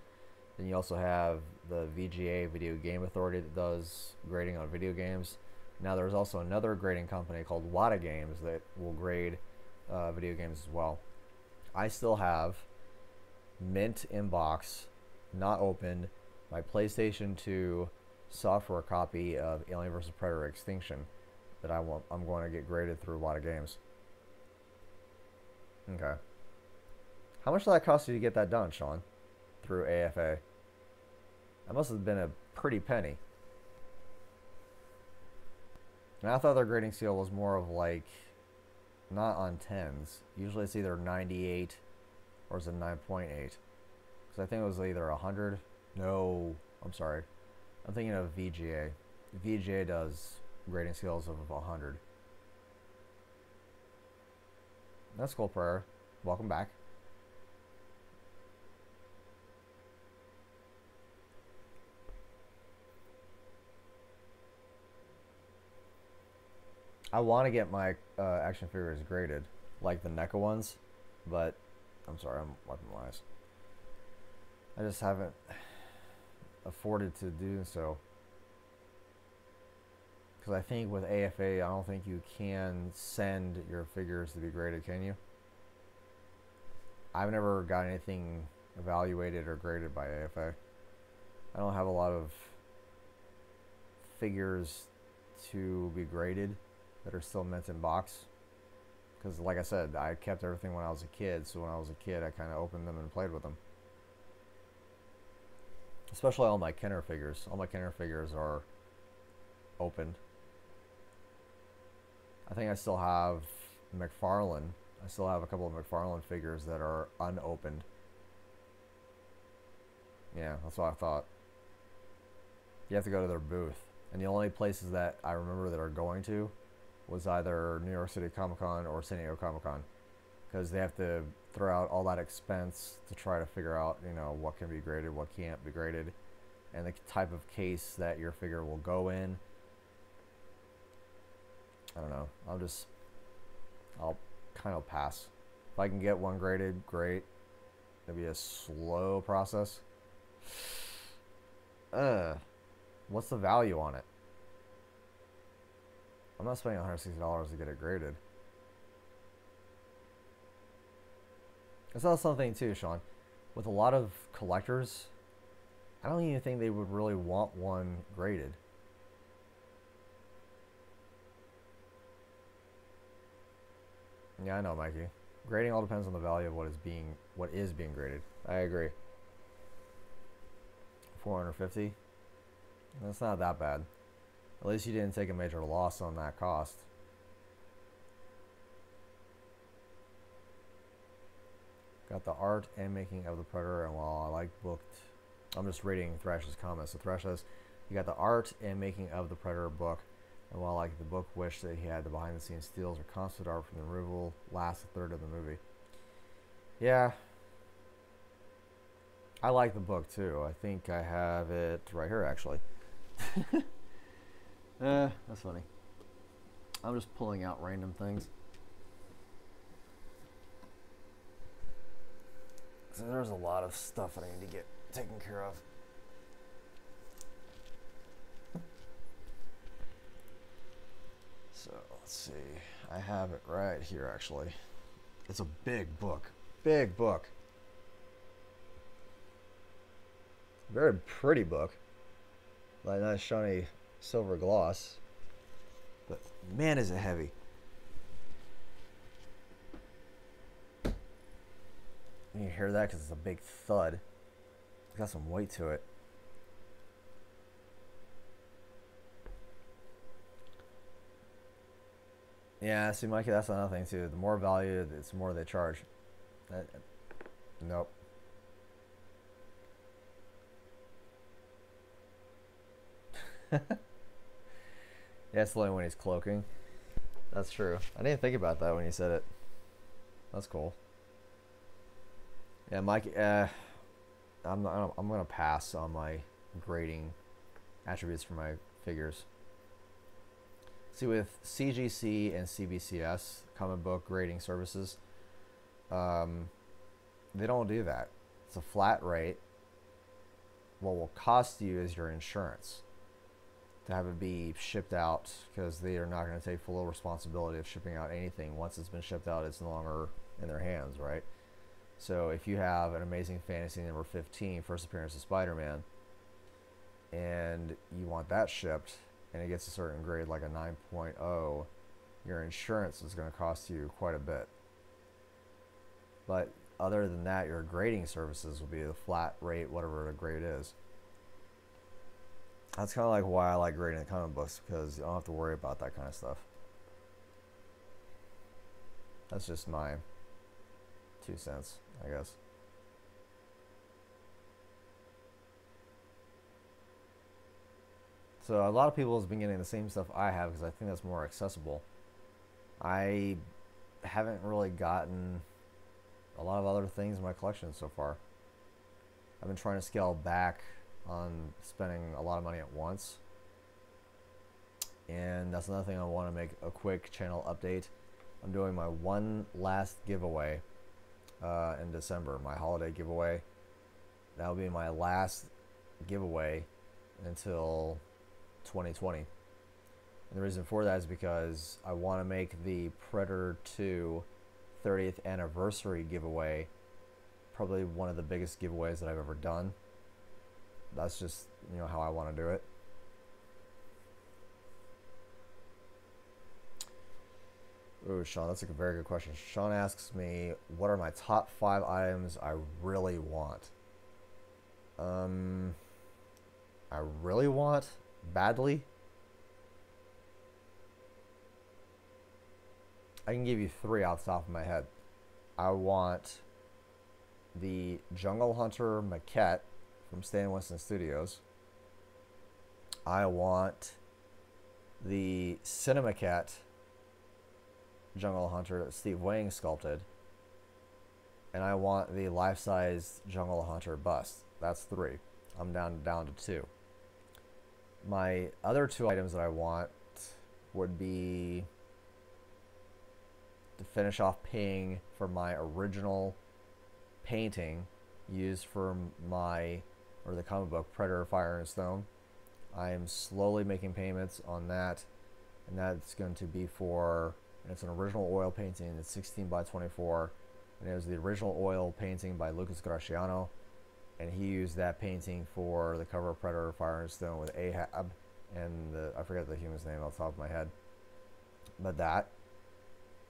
Then you also have the VGA, Video Game Authority, that does grading on video games. Now there's also another grading company called Wada Games that will grade video games as well. I still have mint in box, not opened, my PlayStation 2 software copy of Alien vs. Predator Extinction that I'm going to get graded through Wada Games. Okay. How much did that cost you to get that done, Sean? Through AFA? That must have been a pretty penny. And I thought their grading scale was more of like, not on 10s. Usually it's either 98 or it's a 9.8. Because I think it was either 100. No, I'm sorry. I'm thinking of VGA. VGA does grading scales of 100. That's cool, Prayer. Welcome back. I want to get my action figures graded, like the NECA ones, but I'm sorry, I'm wiping my eyes. I just haven't afforded to do so. Because I think with AFA, I don't think you can send your figures to be graded, can you? I've never got anything evaluated or graded by AFA. I don't have a lot of figures to be graded that are still mint in box. Because like I said, I kept everything when I was a kid, so when I was a kid I kind of opened them and played with them. Especially all my Kenner figures. All my Kenner figures are opened. I think I still have McFarlane. I still have a couple of McFarlane figures that are unopened. Yeah, that's what I thought. You have to go to their booth. And the only places that I remember that are going to was either New York City Comic Con or San Diego Comic Con. Because they have to throw out all that expense to try to figure out, you know, what can be graded, what can't be graded, and the type of case that your figure will go in. I don't know. I'll kind of pass. If I can get one graded, great. It'll be a slow process. What's the value on it? I'm not spending $160 to get it graded. It's also something too, Sean. With a lot of collectors, I don't even think they would really want one graded. Yeah, I know, Mikey. Grading all depends on the value of what is being graded. I agree. 450. That's not that bad. At least you didn't take a major loss on that cost. Got the art and making of the Predator, and while I like booked, I'm just reading Thrash's comments. So Thrash says, you got the art and making of the Predator book, and while I like the book, wish that he had the behind the scenes steals or concept art from the removal last third of the movie. Yeah. I like the book too. I think I have it right here actually. That's funny. I'm just pulling out random things. So there's a lot of stuff that I need to get taken care of. So let's see. I have it right here actually. It's a big book. Big book. Very pretty book. Like nice shiny silver gloss. But man, is it heavy. You hear that because it's a big thud. It's got some weight to it. Yeah, see, Mikey, that's another thing too. The more value, it's the more they charge. Nope. Yeah, it's only when he's cloaking. That's true. I didn't think about that when you said it. That's cool. Yeah, Mike. I'm gonna pass on my grading attributes for my figures. See, with CGC and CBCS, comic book grading services, they don't do that. It's a flat rate. What will cost you is your insurance to have it be shipped out, because they are not going to take full responsibility of shipping out anything. Once it's been shipped out, it's no longer in their hands, right? So if you have an Amazing Fantasy number 15, first appearance of Spider-Man, and you want that shipped, and it gets a certain grade like a 9.0, your insurance is going to cost you quite a bit. But other than that, your grading services will be the flat rate, whatever the grade is. That's kind of like why I like grading the comic books, because you don't have to worry about that kind of stuff. That's just my 2 cents, I guess. So a lot of people have been getting the same stuff I have because I think that's more accessible. I haven't really gotten a lot of other things in my collection so far. I've been trying to scale back on spending a lot of money at once. And that's another thing I want to make a quick channel update. I'm doing my one last giveaway in December, my holiday giveaway. That'll be my last giveaway until 2020. And the reason for that is because I want to make the Predator 2 30th anniversary giveaway probably one of the biggest giveaways that I've ever done. That's just, you know, how I want to do it. Ooh, Sean, that's a very good question. Sean asks me, what are my top 5 items I really want? I really want badly. I can give you 3 off the top of my head. I want the Jungle Hunter maquette from Stan Winston Studios. I want the Cinemacat Jungle Hunter that Steve Wang sculpted. And I want the life-size Jungle Hunter bust. That's 3. I'm down to 2. My other 2 items that I want would be to finish off paying for my original painting used for the comic book Predator, Fire and Stone. I am slowly making payments on that, and that's going to be for, and it's an original oil painting. It's 16 by 24, and it was the original oil painting by Lucas Graciano, and he used that painting for the cover of Predator, Fire and Stone with Ahab, and I forget the human's name off the top of my head, but that,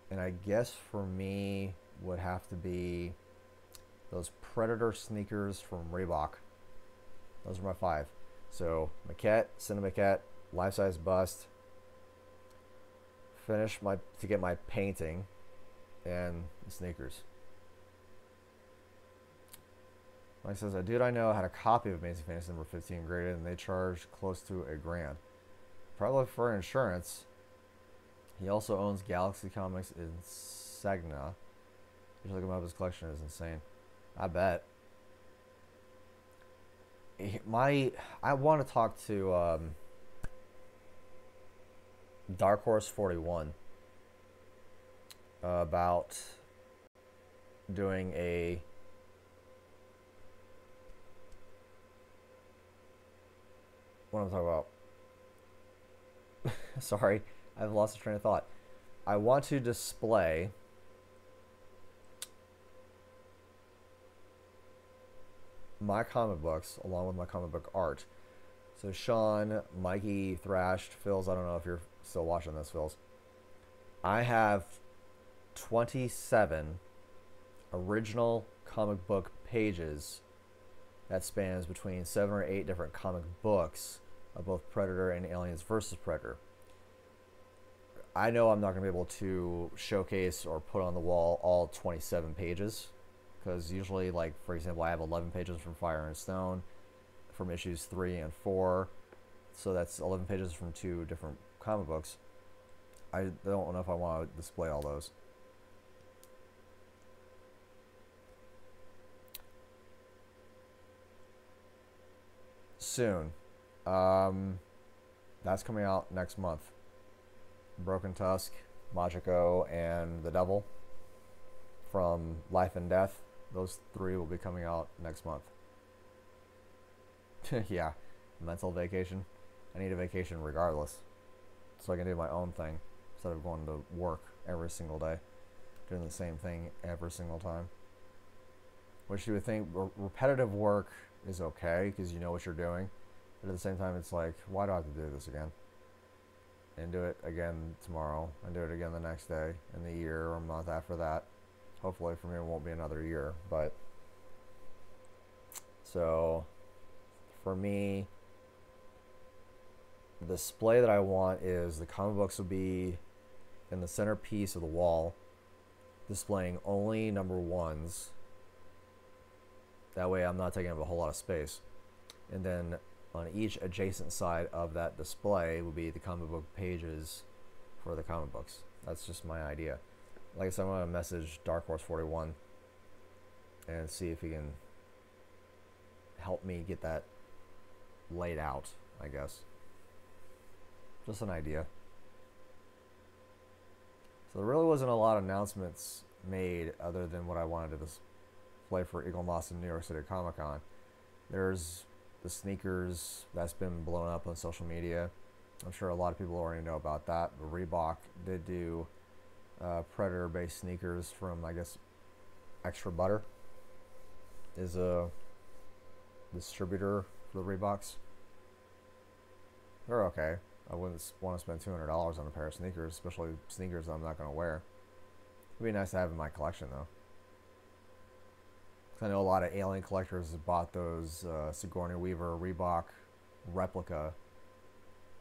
and I guess for me would have to be those Predator sneakers from Reebok. Those are my 5. So maquette, cinemaquette, life-size bust, to get my painting, and the sneakers. Mike says, a dude I know had a copy of Amazing Fantasy number 15 graded, and they charged close to $1,000. Probably for insurance. He also owns Galaxy Comics in Sagna. You should look him up. His collection is insane. I bet. I want to talk to Dark Horse 41 about doing a what am I talking about? Sorry, I've lost the train of thought. I want to display my comic books along with my comic book art. So Sean, Mikey, Thrashed, Phils, I don't know if you're still watching this, Phils. I have 27 original comic book pages that spans between 7 or 8 different comic books of both Predator and Aliens versus Predator. I know I'm not going to be able to showcase or put on the wall all 27 pages, because usually, like, for example, I have 11 pages from Fire and Stone from issues 3 and 4, so that's 11 pages from 2 different comic books. I don't know if I want to display all those. Soon. That's coming out next month. Broken Tusk, Majiko, and the Devil from Life and Death. Those 3 will be coming out next month. Yeah, mental vacation. I need a vacation regardless, so I can do my own thing instead of going to work every single day, doing the same thing every single time. Which you would think repetitive work is okay because you know what you're doing, but at the same time it's like, why do I have to do this again? And do it again tomorrow, and do it again the next day, and the year or month after that. Hopefully for me it won't be another year, but so for me, the display that I want is the comic books will be in the centerpiece of the wall, displaying only number 1s. That way I'm not taking up a whole lot of space. And then on each adjacent side of that display will be the comic book pages for the comic books. That's just my idea. Like I said, I'm going to message Dark Horse 41 and see if he can help me get that laid out, I guess. Just an idea. So there really wasn't a lot of announcements made other than what I wanted to display for Eagle Moss in New York City Comic Con. There's the sneakers that's been blown up on social media. I'm sure a lot of people already know about that. But Reebok did do Predator-based sneakers from, I guess, Extra Butter is a distributor for the Reeboks. They're okay. I wouldn't want to spend $200 on a pair of sneakers, especially sneakers that I'm not going to wear. It'd be nice to have in my collection, though. I know a lot of Alien collectors have bought those Sigourney Weaver Reebok replica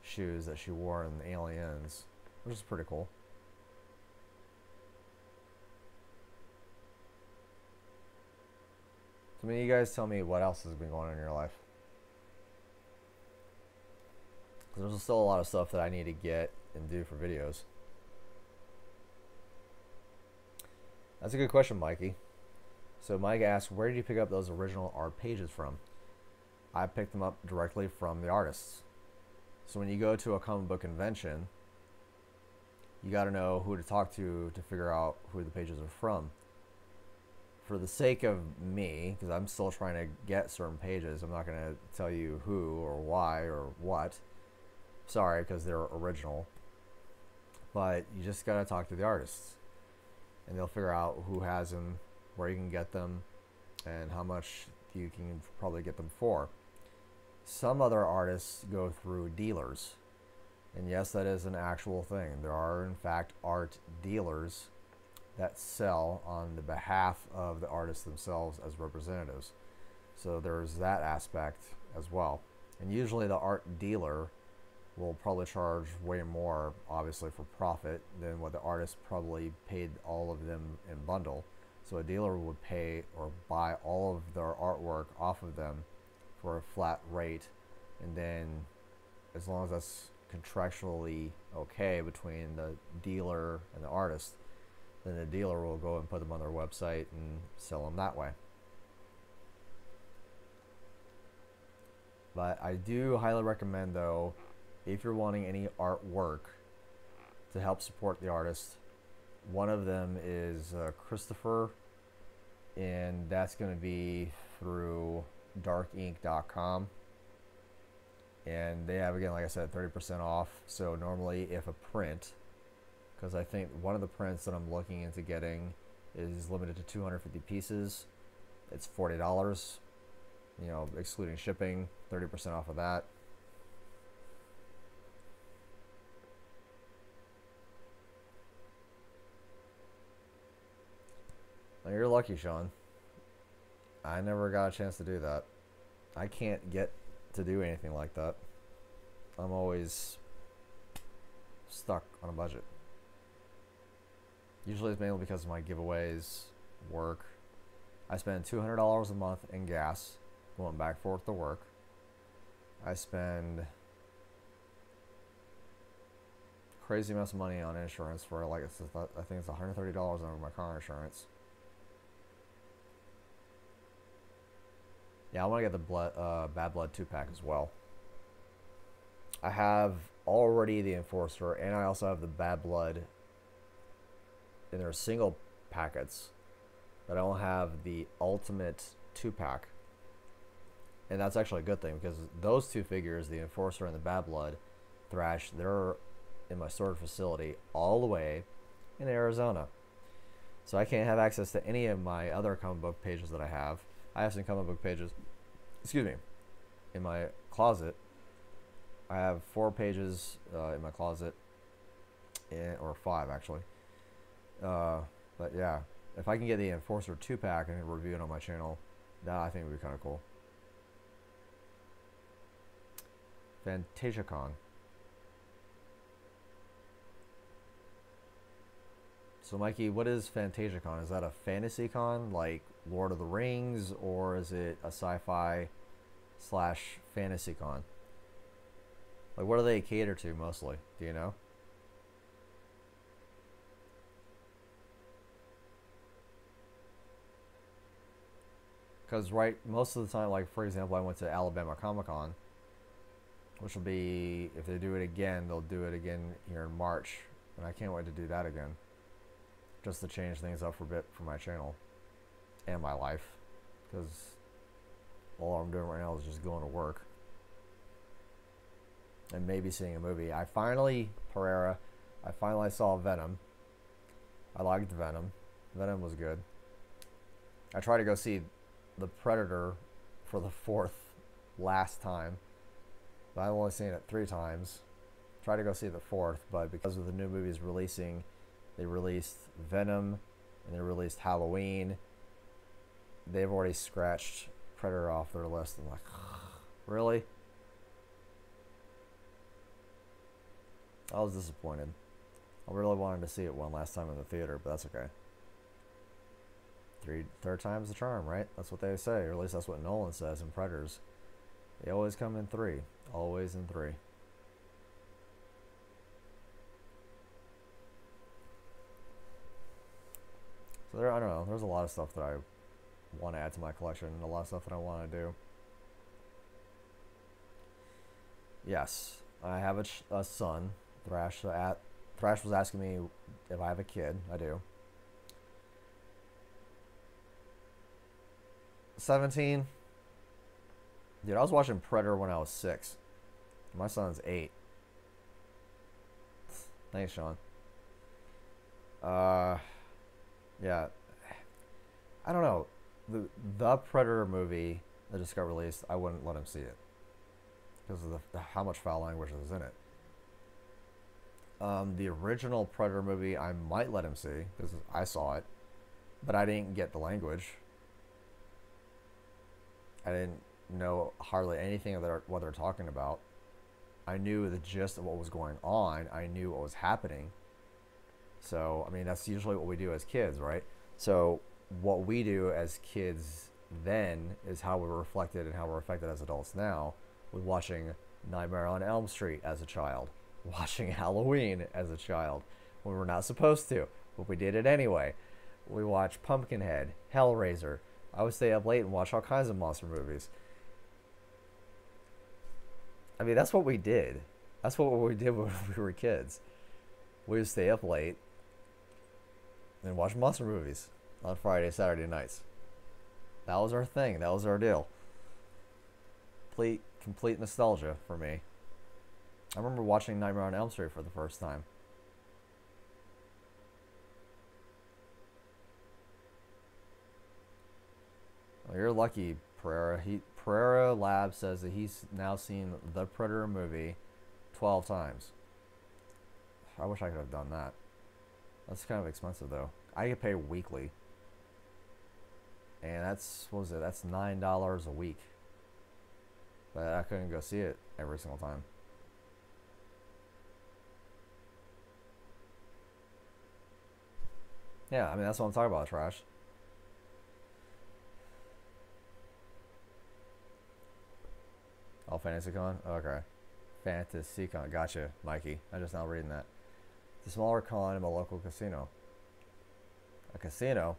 shoes that she wore in Aliens, which is pretty cool. So, I mean, you guys tell me what else has been going on in your life. Because there's still a lot of stuff that I need to get and do for videos. That's a good question, Mikey. So Mike asked, where did you pick up those original art pages from? I picked them up directly from the artists. So when you go to a comic book convention, you got to know who to talk to figure out who the pages are from. for the sake of me, because I'm still trying to get certain pages, I'm not going to tell you who or why or what. Sorry, because they're original. But you just got to talk to the artists. And they'll figure out who has them, where you can get them, and how much you can probably get them for. Some other artists go through dealers. And yes, that is an actual thing. There are, in fact, art dealers that sell on the behalf of the artists themselves as representatives. So there's that aspect as well. And usually the art dealer will probably charge way more, obviously, for profit than what the artist probably paid all of them in bundle. So a dealer would pay or buy all of their artwork off of them for a flat rate, and then as long as that's contractually okay between the dealer and the artist, then the dealer will go and put them on their website and sell them that way. But I do highly recommend, though, if you're wanting any artwork to help support the artist, one of them is Christopher, and that's going to be through darkink.com. And they have, again, like I said, 30% off. So normally if a print, because I think one of the prints that I'm looking into getting is limited to 250 pieces, it's $40, you know, excluding shipping, 30% off of that. Now you're lucky, Sean. I never got a chance to do that. I can't get to do anything like that. I'm always stuck on a budget. Usually it's mainly because of my giveaways, work. I spend $200 a month in gas going back and forth to work. I spend crazy amounts of money on insurance for, like, I think it's $130 over my car insurance. Yeah, I want to get the Bad Blood 2-pack as well. I have already the Enforcer, and I also have the Bad Blood in their single packets, but I don't have the Ultimate 2-pack. And that's actually a good thing, because those two figures, the Enforcer and the Bad Blood Thrash, they're in my storage facility all the way in Arizona. So I can't have access to any of my other comic book pages that I have. I have some comic book pages, excuse me, in my closet. I have 4 pages in my closet, or 5 actually. But yeah, if I can get the Enforcer 2-pack and review it on my channel, that I think would be kind of cool. FantasiaCon. So Mikey, what is FantasiaCon? Is that a fantasy con like Lord of the Rings, or is it a sci-fi / fantasy con? Like, what do they cater to mostly? Do you know? Because most of the time, like for example, I went to Alabama Comic Con, which will be, if they do it again, they'll do it again here in March, and I can't wait to do that again, just to change things up for a bit for my channel and my life, because all I'm doing right now is just going to work and maybe seeing a movie. I finally saw Venom. I liked Venom. Venom was good. I tried to go see The Predator for the 4th last time, but I've only seen it 3 times. Tried to go see the 4th, but because of the new movies releasing, they released Venom and they released Halloween. They've already scratched Predator off their list. I'm like, really? I was disappointed. I really wanted to see it one last time in the theater, but that's okay. Third time's the charm, right? That's what they say, or at least that's what Nolan says in Predators. They always come in 3. Always in 3. So I don't know, there's a lot of stuff that I want to add to my collection, and a lot of stuff that I want to do. Yes, I have a son, Thrash. Thrash was asking me if I have a kid. I do. 17. Dude, I was watching Predator when I was 6. My son's 8. Thanks, Sean. Yeah. I don't know. The Predator movie that just got released, I wouldn't let him see it because of how much foul language is in it. The original Predator movie, I might let him see because I saw it, but I didn't get the language. I didn't know hardly anything of what they're talking about. I knew the gist of what was going on. I knew what was happening. So, I mean, that's usually what we do as kids, right? So, what we do as kids then is how we're reflected and how we're affected as adults now with watching Nightmare on Elm Street as a child, watching Halloween as a child when we're not supposed to, but we did it anyway. We watched Pumpkinhead, Hellraiser. I would stay up late and watch all kinds of monster movies. I mean, that's what we did. That's what we did when we were kids. We would stay up late and watch monster movies on Friday, Saturday nights. That was our thing. That was our deal. Complete nostalgia for me. I remember watching Nightmare on Elm Street for the first time. Well, you're lucky, Pereira. Pereira Lab says that he's now seen the Predator movie 12 times. I wish I could have done that. That's kind of expensive though. I get paid weekly. And that's, what was it? That's $9 a week. But I couldn't go see it every single time. Yeah, I mean, that's what I'm talking about, trash. Oh, FantasyCon? Okay. FantasyCon. Gotcha, Mikey. I'm just now reading that. It's a smaller con in a local casino. A casino?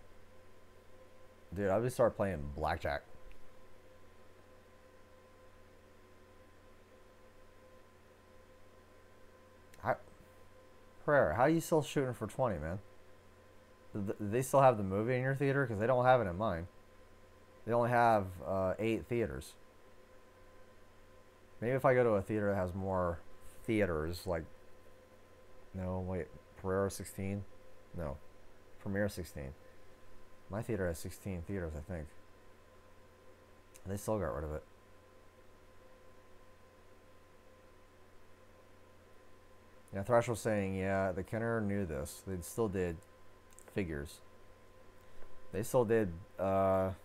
Dude, I would start playing blackjack. Prayer, how are you still shooting for 20, man? Do they still have the movie in your theater? Because they don't have it in mine. They only have 8 theaters. Maybe if I go to a theater that has more theaters, like... No, wait. Pereira 16? No. Premiere 16. My theater has 16 theaters, I think. They still got rid of it. Yeah, Thrash was saying, yeah, the Kenner knew this. They still did figures. They still did Nightmare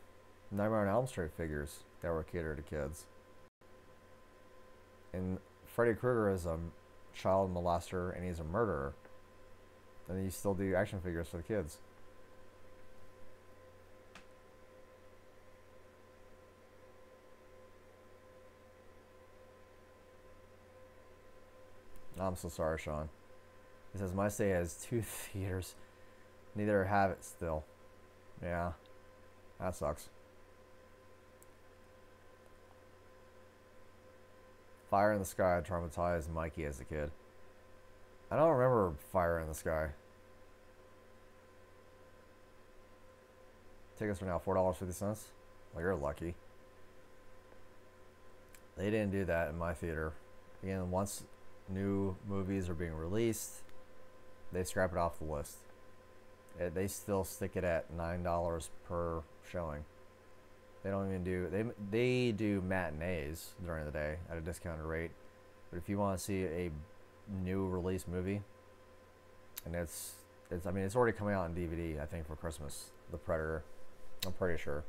on Elm Street figures that were catered to kids. And Freddy Krueger is a child molester and he's a murderer. And you still do action figures for the kids. I'm so sorry, Sean. He says, my state has 2 theaters. Neither have it still. Yeah. That sucks. Fire in the Sky traumatized Mikey as a kid. I don't remember Fire in the Sky. Tickets are now $4.50. Well, you're lucky. They didn't do that in my theater. Again, once new movies are being released, they scrap it off the list. They still stick it at $9 per showing. They don't even do, they do matinees during the day at a discounted rate. But if you want to see a new release movie, and I mean, it's already coming out on DVD, I think, for Christmas, The Predator. I'm pretty sure.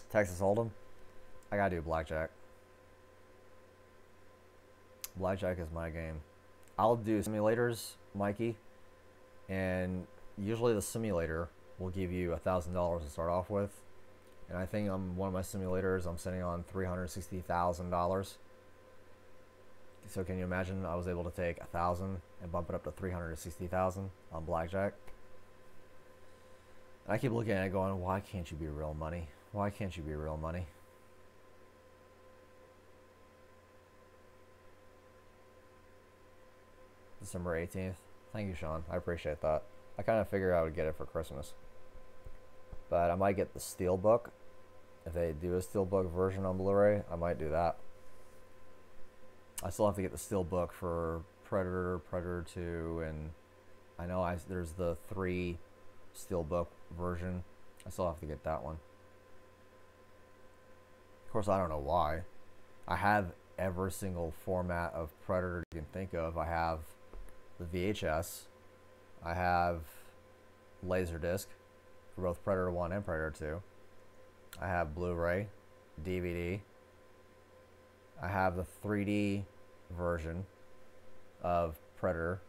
Texas Hold'em. I gotta do blackjack. Blackjack is my game. I'll do simulators, Mikey, and usually the simulator will give you $1,000 to start off with. And I think on one of my simulators, I'm sitting on $360,000. So can you imagine? I was able to take 1,000 and bump it up to 360,000 on blackjack. And I keep looking at it, going, "Why can't you be real money? Why can't you be real money?" December 18th. Thank you, Sean. I appreciate that. I kind of figured I would get it for Christmas. But I might get the Steelbook. If they do a Steelbook version on Blu-ray, I might do that. I still have to get the Steelbook for Predator, Predator 2, and I know there's the 3 Steelbook version. I still have to get that one. Of course, I don't know why. I have every single format of Predator you can think of. I have the VHS. I have Laserdisc for both Predator 1 and Predator 2. I have Blu-ray, DVD. I have the 3D version of Predator.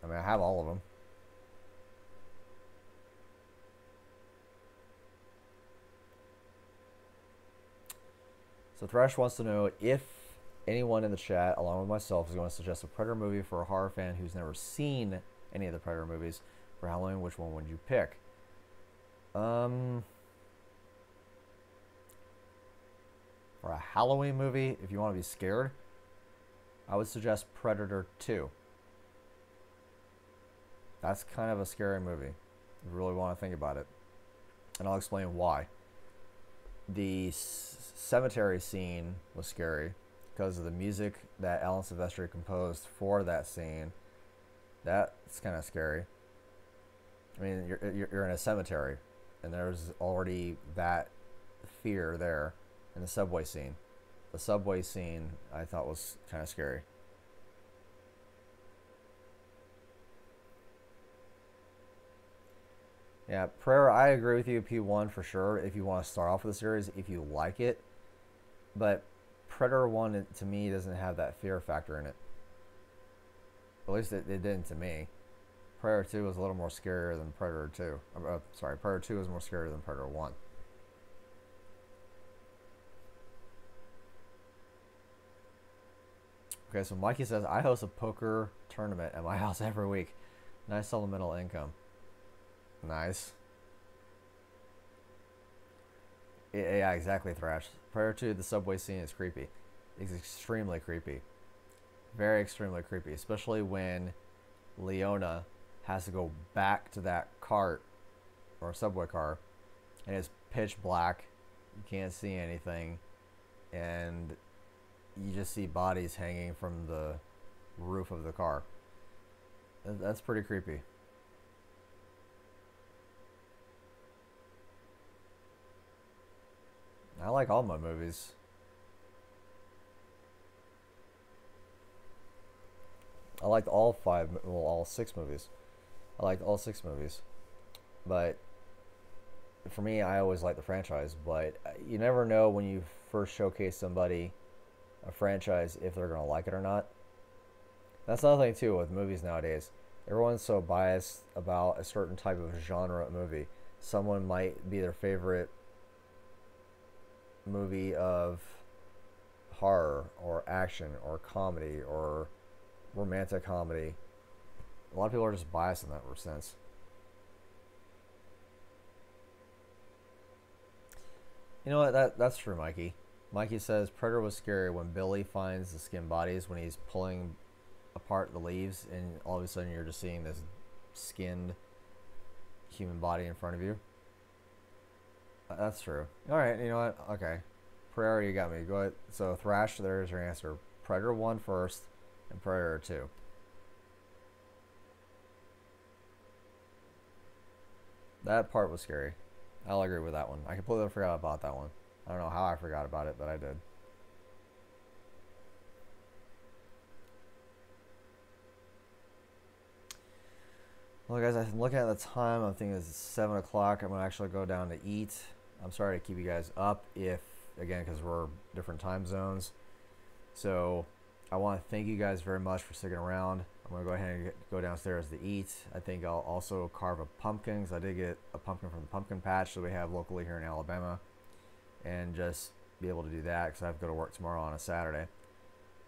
I mean, I have all of them. So Thresh wants to know if anyone in the chat, along with myself, is going to suggest a Predator movie for a horror fan who's never seen any of the Predator movies for Halloween. Which one would you pick? For a Halloween movie, if you want to be scared, I would suggest Predator 2. That's kind of a scary movie, if you really want to think about it. And I'll explain why. The cemetery scene was scary because of the music that Alan Silvestri composed for that scene. That's kind of scary. I mean, you're in a cemetery, and there's already that fear there. In the subway scene. The subway scene I thought was kind of scary. Yeah, Prayer, I agree with you, P1 for sure, if you want to start off with the series, if you like it. But Predator 1, to me, doesn't have that fear factor in it. At least it didn't to me. Predator 2 was a little more scarier than Predator 2. Predator 2 was more scarier than Predator 1. Okay, so Mikey says, I host a poker tournament at my house every week. Nice supplemental income. Nice. Yeah, exactly, Thrash. Prior to the subway scene is creepy. It's extremely creepy. Very extremely creepy. Especially when Leona has to go back to that cart or subway car and it's pitch black. You can't see anything. And you just see bodies hanging from the roof of the car. That's pretty creepy. I like all my movies. I liked all 6 movies. I liked all 6 movies. But for me, I always like the franchise. But you never know when you first showcase somebody a franchise if they're going to like it or not. That's another thing too with movies nowadays. Everyone's so biased about a certain type of genre of movie. Someone might be their favorite movie of horror or action or comedy or romantic comedy. A lot of people are just biased in that sense. You know what? That's true, Mikey. Mikey says Predator was scary when Billy finds the skin bodies when he's pulling apart the leaves and all of a sudden you're just seeing this skinned human body in front of you. That's true. Alright, you know what? Okay. Predator, you got me. Go ahead. So Thrash, there's your answer. Predator 1 first and Predator 2. That part was scary. I'll agree with that one. I completely forgot about that one. I don't know how I forgot about it, but I did. Well, guys, I'm looking at the time. I'm thinking it's 7 o'clock. I'm going to actually go down to eat. I'm sorry to keep you guys up again, because we're different time zones. So I want to thank you guys very much for sticking around. I'm going to go ahead and go downstairs to eat. I think I'll also carve a pumpkin, because I did get a pumpkin from the pumpkin patch that we have locally here in Alabama. And just be able to do that, because I have to go to work tomorrow on a Saturday.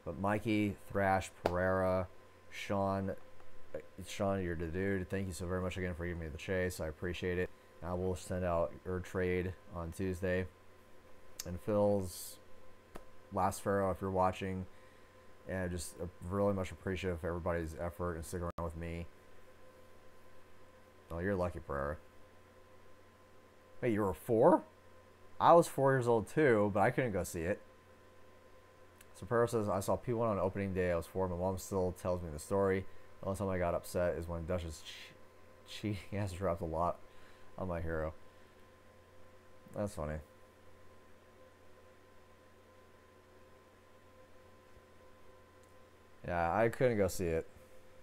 But Mikey, Thrash, Pereira, Sean, you're the dude. Thank you so very much again for giving me the chase. I appreciate it. I will send out your trade on Tuesday. And Phil's last Pharaoh, if you're watching, and just really much appreciative of everybody's effort and sticking around. with me. Oh, you're lucky, Pereira. Wait, you were 4? I was 4 years old too, but I couldn't go see it. So Pereira says, I saw P1 on opening day. I was 4. My mom still tells me the story. The only time I got upset is when Duchess cheating has dropped a lot on my hero. That's funny. Yeah, I couldn't go see it.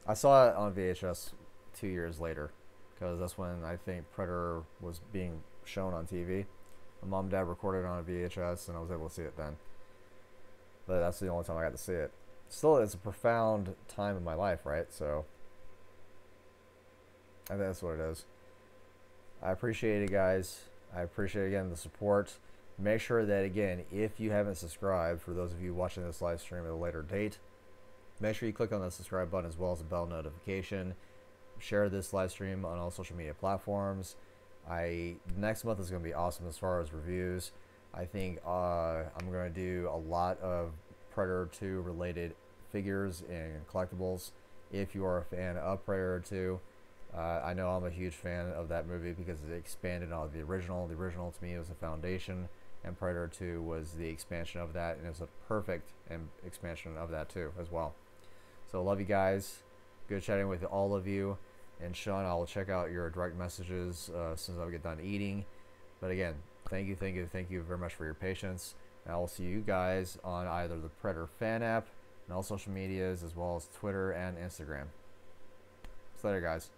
I saw it on VHS 2 years later, because that's when I think Predator was being shown on TV. My mom and dad recorded it on a VHS, and I was able to see it then. But that's the only time I got to see it. Still, it's a profound time in my life, right? So, I think that's what it is. I appreciate it, guys. I appreciate, again, the support. Make sure that, again, if you haven't subscribed, for those of you watching this live stream at a later date, make sure you click on the subscribe button as well as the bell notification. Share this live stream on all social media platforms. Next month is going to be awesome as far as reviews. I think I'm going to do a lot of Predator 2 related figures and collectibles. If you are a fan of Predator 2, I know I'm a huge fan of that movie because it expanded on the original. The original to me was the foundation, and Predator 2 was the expansion of that, and it's a perfect expansion of that too as well. So love you guys. Good chatting with all of you. And Sean, I will check out your direct messages as soon as I get done eating. But again, thank you very much for your patience. And I will see you guys on either the Predator fan app and all social medias, as well as Twitter and Instagram. See you later, guys.